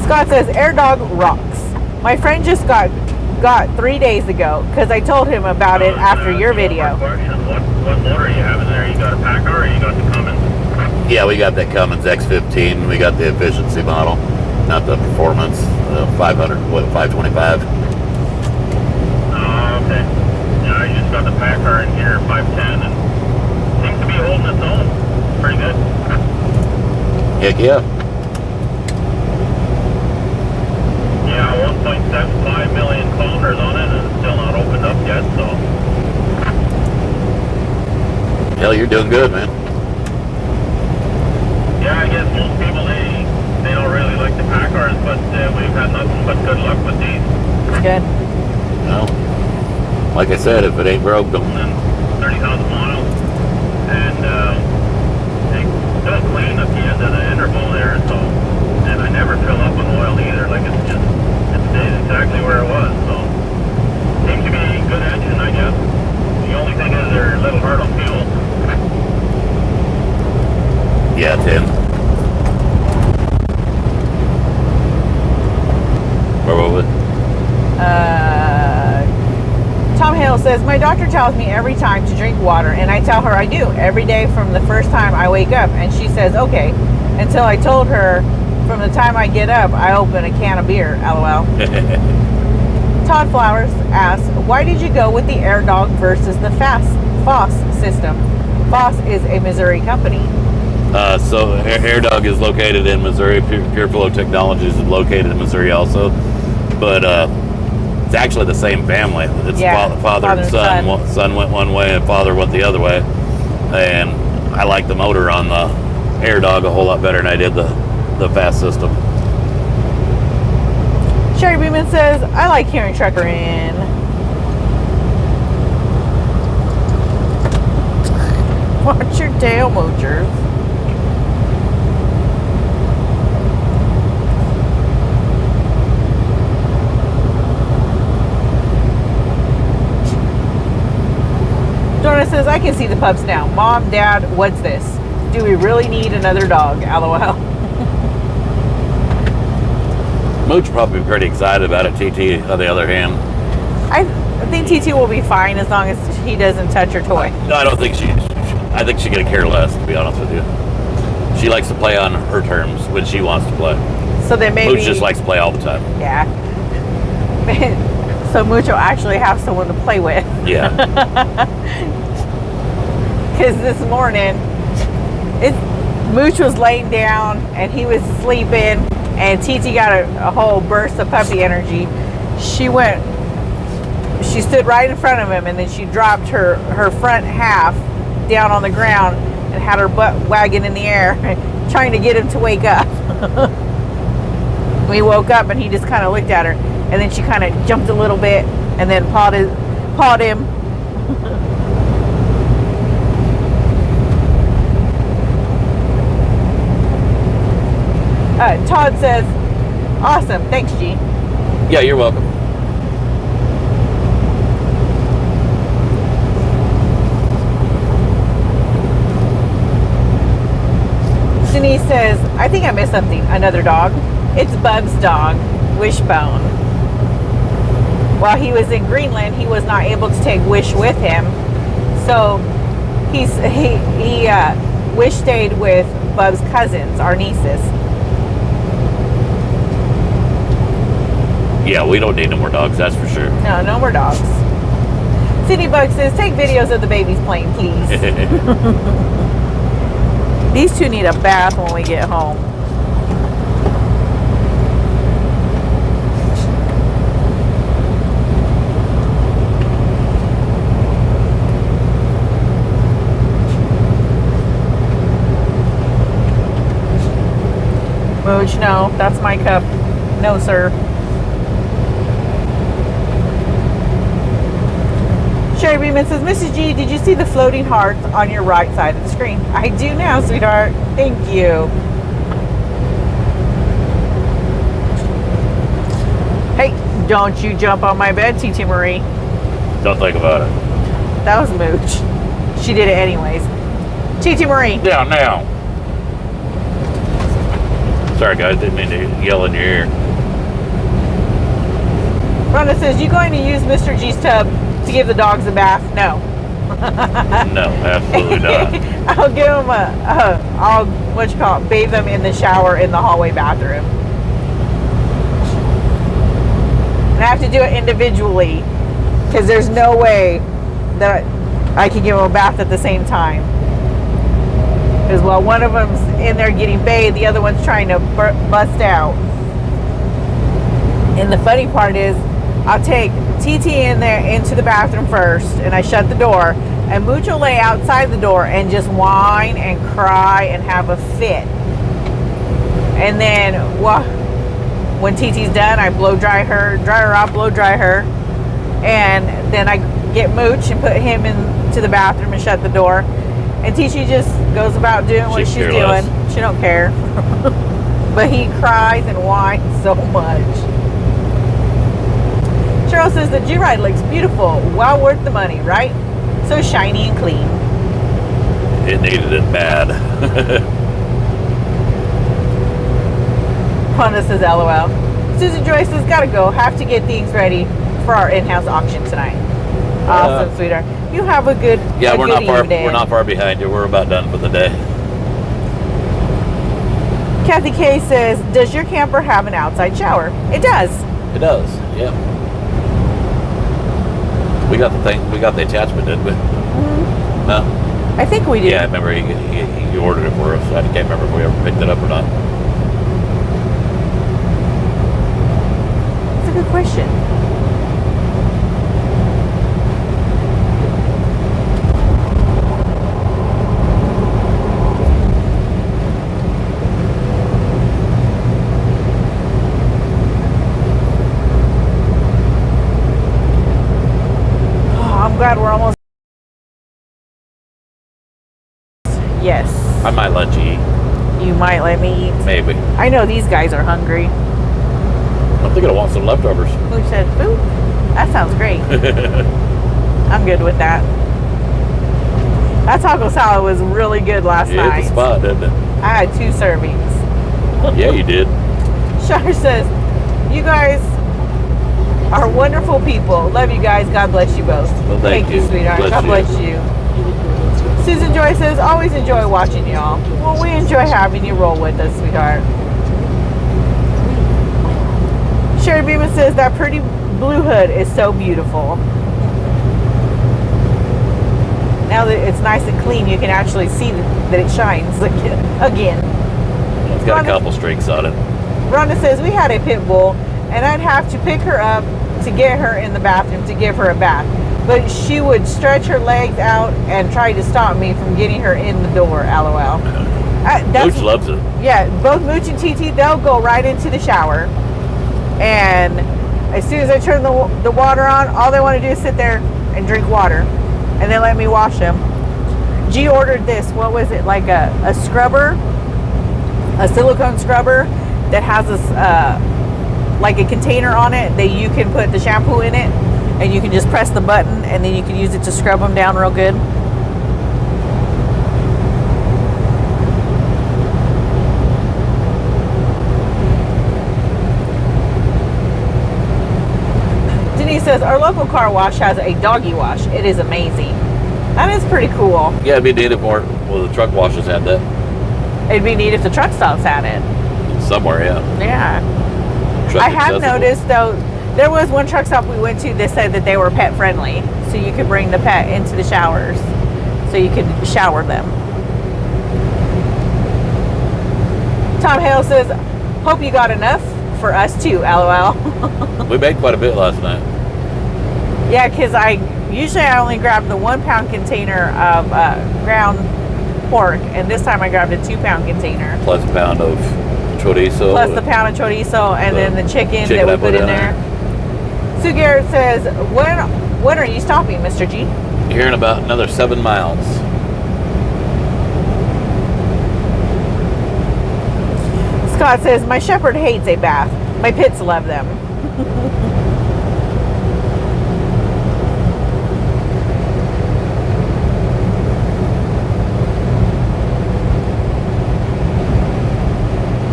Scott says, Air Dog rocks. My friend just got 3 days ago because I told him about it after your video. What motor are you having there? You got a Packard or you got the Cummins? Yeah, we got that Cummins X15. We got the efficiency model, not the performance. 525. Oh, okay. Yeah, I just got the Packard in here, 510, and seems to be holding its own. Pretty good. Heck yeah. Yeah, 1.75 million kilometers on it, and it's still not opened up yet, so. Hell, you're doing good, man. Yeah, I guess most people, they don't really like the Packards, but we've had nothing but good luck with these. Good. No. Like I said, if it ain't broke, don't. And 30,000 miles, and they still clean at the end of the interval there, so, and I never fill up on oil either, like it stays exactly where it was, so, seems to be a good engine, I guess. The only thing is they're a little hard on fuel. Yeah, 10. Where was it? Tom Hale says, my doctor tells me every time to drink water, and I tell her I do every day from the first time I wake up, and she says okay, until I told her from the time I get up I open a can of beer. LOL. Todd Flowers asks, why did you go with the Air Dog versus the FOSS system? FOSS is a Missouri company. So Air Dog is located in Missouri. Pure Flow Technologies is located in Missouri also, but it's actually the same family. It's father and son. Son went one way and father went the other way, and I like the motor on the Air Dog a whole lot better than I did the FAST system. Sherry Beeman says, I like hearing Trucker in. Watch your tail, Moochers. Donna says, I can see the pups now. Mom, Dad, what's this? Do we really need another dog? LOL. Mooch probably pretty excited about it. TT, on the other hand. I think TT will be fine as long as he doesn't touch her toy. No, I don't think I think she's going to care less, to be honest with you. She likes to play on her terms when she wants to play. So then maybe... Mooch just likes to play all the time. Yeah. So Mooch will actually have someone to play with. Yeah. Because this morning, Mooch was laying down and he was sleeping, and TT got a whole burst of puppy energy. She stood right in front of him, and then she dropped her front half down on the ground and had her butt wagging in the air, trying to get him to wake up. When he woke up, and he just kind of looked at her, and then she kind of jumped a little bit and then pawed him. Todd says, awesome, thanks, G. Yeah, you're welcome. Denise says, I think I missed something. Another dog. It's Bub's dog, Wishbone. While he was in Greenland, he was not able to take Wish with him. So he Wish stayed with Bub's cousins, our nieces. Yeah, we don't need no more dogs, that's for sure. No more dogs. City Bug says, take videos of the babies playing, please. These two need a bath when we get home. Mooch, no, that's my cup. No, sir. Sherry Beeman says, Mrs. G, did you see the floating heart on your right side of the screen? I do now, sweetheart. Thank you. Hey, don't you jump on my bed, TT Marie. Don't think about it. That was Mooch. She did it anyways. TT Marie. Down now. Sorry, guys. Didn't mean to yell in your ear. Rhonda says, you going to use Mr. G's tub to give the dogs a bath? No. No, absolutely not. I'll give them I'll bathe them in the shower in the hallway bathroom. And I have to do it individually, because there's no way that I can give them a bath at the same time. Because while one of them's in there getting bathed, the other one's trying to bust out. And the funny part is, I'll take TT in there into the bathroom first, and I shut the door, and Mooch will lay outside the door and just whine and cry and have a fit. And then when TT's done, I blow dry her off, blow dry her, and then I get Mooch and put him into the bathroom and shut the door. And TT just goes about doing what she's doing. She don't care. But he cries and whines so much. Cheryl says the G-Ride looks beautiful. Well worth the money, right? So shiny and clean. It needed it bad. Honda says LOL. Susan Joyce says, gotta go. Have to get things ready for our in-house auction tonight. Awesome, sweetheart. You have a good we're not far. We're not far behind you. We're about done for the day. Kathy K says, does your camper have an outside shower? It does. It does. Yeah. We got the thing. We got the attachment, didn't we? Mm-hmm. No. I think we did. Yeah, I remember he ordered it for us. I can't remember if we ever picked it up or not. That's a good question. Glad we're almost. Yes. I might let you eat. You might let me eat. Maybe. I know these guys are hungry. I'm thinking I want some leftovers. Who said food? That sounds great. I'm good with that. That taco salad was really good last night. It's a spot, didn't it? I had 2 servings. Yeah, you did. Shar says, you guys Our wonderful people. Love you guys. God bless you both. Well, thank you, sweetheart. God bless you. Susan Joy says, always enjoy watching y'all. Well, we enjoy having you roll with us, sweetheart. Sherry Beeman says, that pretty blue hood is so beautiful. Now that it's nice and clean, you can actually see that it shines again. It's got a couple streaks on it. Rhonda says, we had a pit bull, and I'd have to pick her up to get her in the bathroom to give her a bath. But she would stretch her legs out and try to stop me from getting her in the door, LOL. Mooch loves it. Yeah, both Mooch and TT, they'll go right into the shower. And as soon as I turn the water on, all they want to do is sit there and drink water. And then let me wash them. G ordered this, what was it, like a scrubber? A silicone scrubber that has this, like a container on it that you can put the shampoo in it. And you can just press the button and then you can use it to scrub them down real good. Denise says, our local car wash has a doggy wash. It is amazing. That is pretty cool. Yeah, it'd be neat if more, well, the truck washes had that. It'd be neat if the truck stops had it. Somewhere, yeah. Yeah. Truck I have accessible. noticed, though, there was one truck stop we went to that said that they were pet friendly. So you could bring the pet into the showers. So you could shower them. Tom Hale says, hope you got enough for us too, LOL. We made quite a bit last night. Yeah, because I only grab the 1 pound container of ground pork. And this time I grabbed a 2 pound container. Plus a pound of chorizo. Plus the pound of chorizo and then the chicken that we put in there. Sue Garrett says, when are you stopping, Mr. G? Here in about another 7 miles. Scott says, my shepherd hates a bath. My pits love them.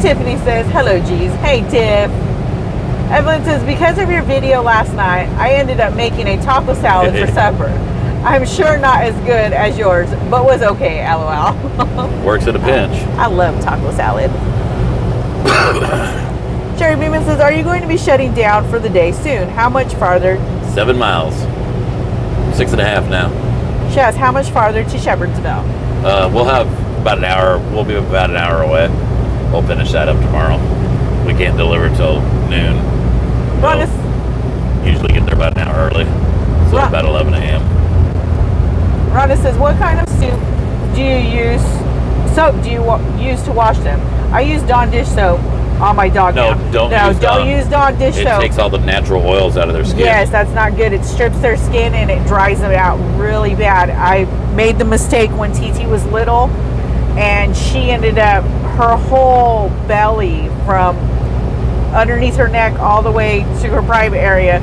Tiffany says, hello, G's. Hey, Tiff. Evelyn says, because of your video last night, I ended up making a taco salad for supper. I'm sure not as good as yours, but was okay, LOL. Works at a pinch. I love taco salad. Sherry Beeman says, are you going to be shutting down for the day soon? How much farther? 7 miles. 6.5 now. She asks, how much farther to Shepherdsville? We'll have about an hour. We'll be about an hour away. We'll finish that up tomorrow. We can't deliver till noon. We'll usually get there about an hour early. So about 11 a.m. Rhonda says, what kind of soap do you use to wash them? I use Dawn dish soap on my dog. Don't use Dawn dish soap. It takes all the natural oils out of their skin. Yes, that's not good. It strips their skin and it dries them out really bad. I made the mistake when TT was little and she ended up, her whole belly from underneath her neck all the way to her private area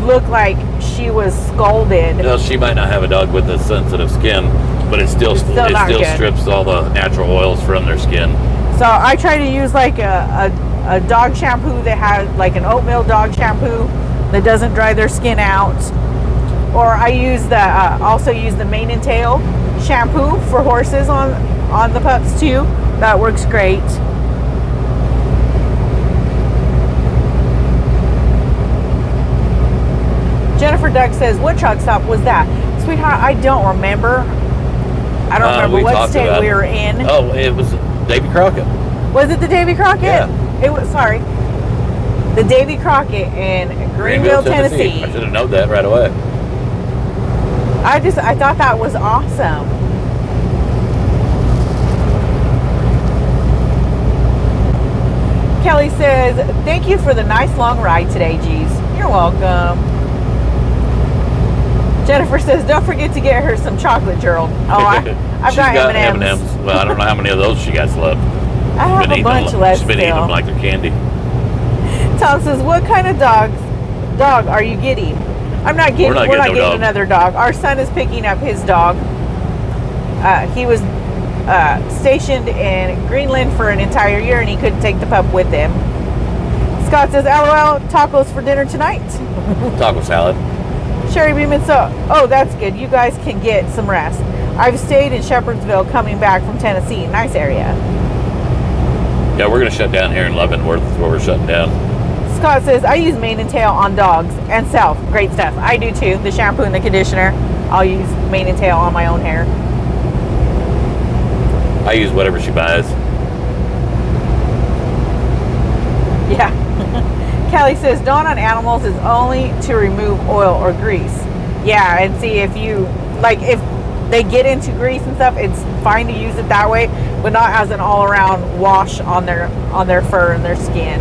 looked like she was scalded. No, she might not have a dog with a sensitive skin, but it still strips all the natural oils from their skin. So I try to use like a dog shampoo that has like an oatmeal dog shampoo that doesn't dry their skin out. Or I use also use the mane and tail shampoo for horses on the pups too. That works great. Jennifer Duck says, what truck stop was that? Sweetheart, I don't remember. I don't remember what state we were in. Oh, it was Davy Crockett. Was it the Davy Crockett? Yeah. It was, sorry. The Davy Crockett in Greenville, Tennessee. I should have known that right away. I thought that was awesome. Kelly says, thank you for the nice long ride today, G's. You're welcome. Jennifer says, don't forget to get her some chocolate, Gerald. Oh, I've got M&Ms. Well, I don't know how many of those she got left. I have a bunch left. She's been eating them like they're candy. Tom says, what kind of dog are you getting? We're not getting another dog. Our son is picking up his dog. He was stationed in Greenland for an entire year and he couldn't take the pup with him. Scott says, LOL, tacos for dinner tonight. Taco salad. Sherry Beeman, so, oh, that's good. You guys can get some rest. I've stayed in Shepherdsville coming back from Tennessee. Nice area. Yeah, we're going to shut down here in Leavenworth. That's where we're shutting down. Scott says, I use mane and tail on dogs and self. Great stuff. I do too. The shampoo and the conditioner. I'll use mane and tail on my own hair. I use whatever she buys. Yeah. Kelly says, Dawn on animals is only to remove oil or grease. Yeah, and see if you, like, if they get into grease and stuff, it's fine to use it that way, but not as an all-around wash on their fur and their skin.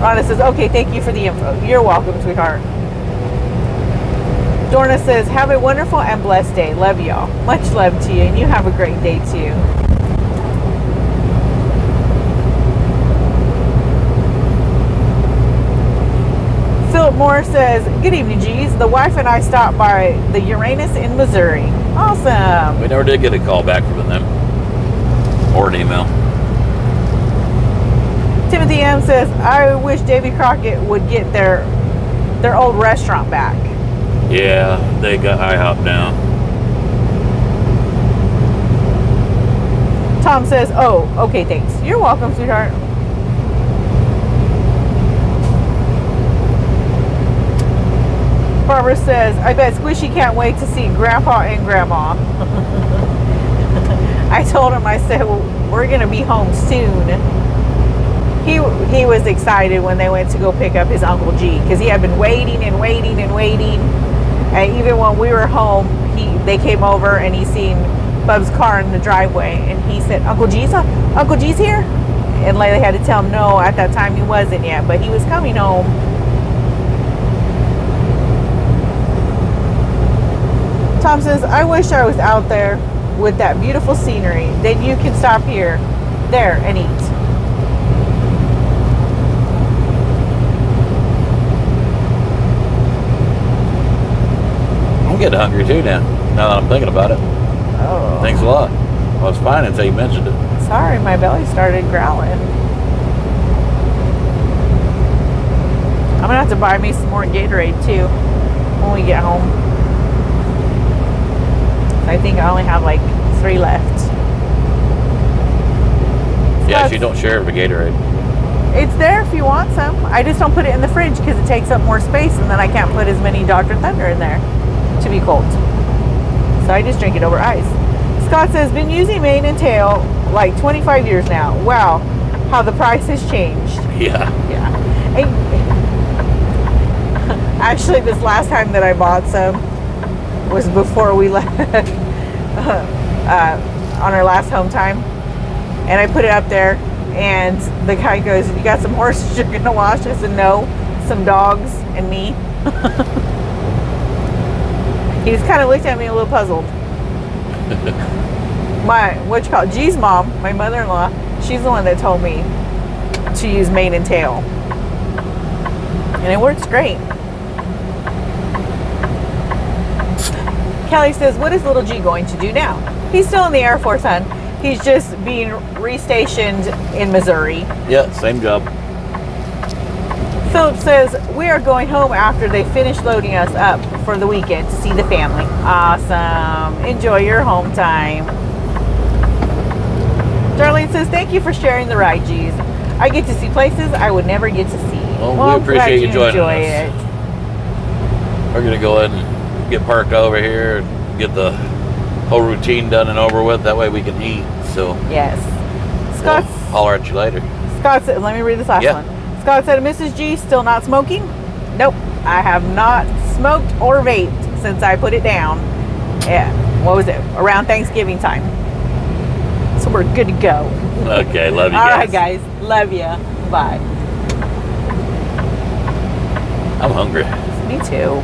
Rhonda says, okay, thank you for the info. You're welcome, sweetheart. Dorna says, have a wonderful and blessed day. Love y'all. Much love to you, and you have a great day too. Philip Moore says, good evening, G's. The wife and I stopped by the Uranus in Missouri. Awesome. We never did get a call back from them or an email. Timothy M says, I wish Davy Crockett would get their old restaurant back. Yeah, they got IHOP now. Tom says, oh, okay, thanks. You're welcome, sweetheart. Barbara says, I bet Squishy can't wait to see Grandpa and Grandma. I told him, I said, well, we're going to be home soon. He was excited when they went to go pick up his Uncle G, because he had been waiting and waiting and waiting. And even when we were home, they came over and he seen Bub's car in the driveway, and he said, Uncle G's here? And Layla had to tell him, no, at that time he wasn't yet, but he was coming home. Tom says, I wish I was out there with that beautiful scenery. Then you can stop here, there, and eat. I'm getting hungry too now that I'm thinking about it. Oh. Thanks a lot. I was fine until you mentioned it. Sorry, my belly started growling. I'm going to have to buy me some more Gatorade too when we get home. I think I only have like 3 left. Yeah, you don't share a Gatorade. It's there if you want some. I just don't put it in the fridge because it takes up more space, and then I can't put as many Dr. Thunder in there to be cold. So I just drink it over ice. Scott says, been using mane and tail like 25 years now. Wow, how the price has changed. Yeah. Yeah. Actually, this last time that I bought some was before we left on our last home time, and I put it up there, and the guy goes, you got some horses you're gonna wash? I said, no, some dogs and me. He just kind of looked at me a little puzzled. G's mom, my mother-in-law, she's the one that told me to use mane and tail, and it works great. Kelly says, what is little G going to do now? He's still in the Air Force, hon. He's just being restationed in Missouri. Yeah, same job. Philip says, we are going home after they finish loading us up for the weekend to see the family. Awesome. Enjoy your home time. Darlene says, thank you for sharing the ride, G's. I get to see places I would never get to see. Well, we appreciate you joining us. It. We're going to go ahead and get parked over here and get the whole routine done and over with. That way we can eat. So yes. Scott, we'll holler at you later. Scott said, let me read this last one. Scott said, Mrs. G still not smoking? Nope. I have not smoked or vaped since I put it down. Yeah. What was it? Around Thanksgiving time. So we're good to go. Okay. Love you guys. All right, guys. Love you. Bye. I'm hungry. Me too.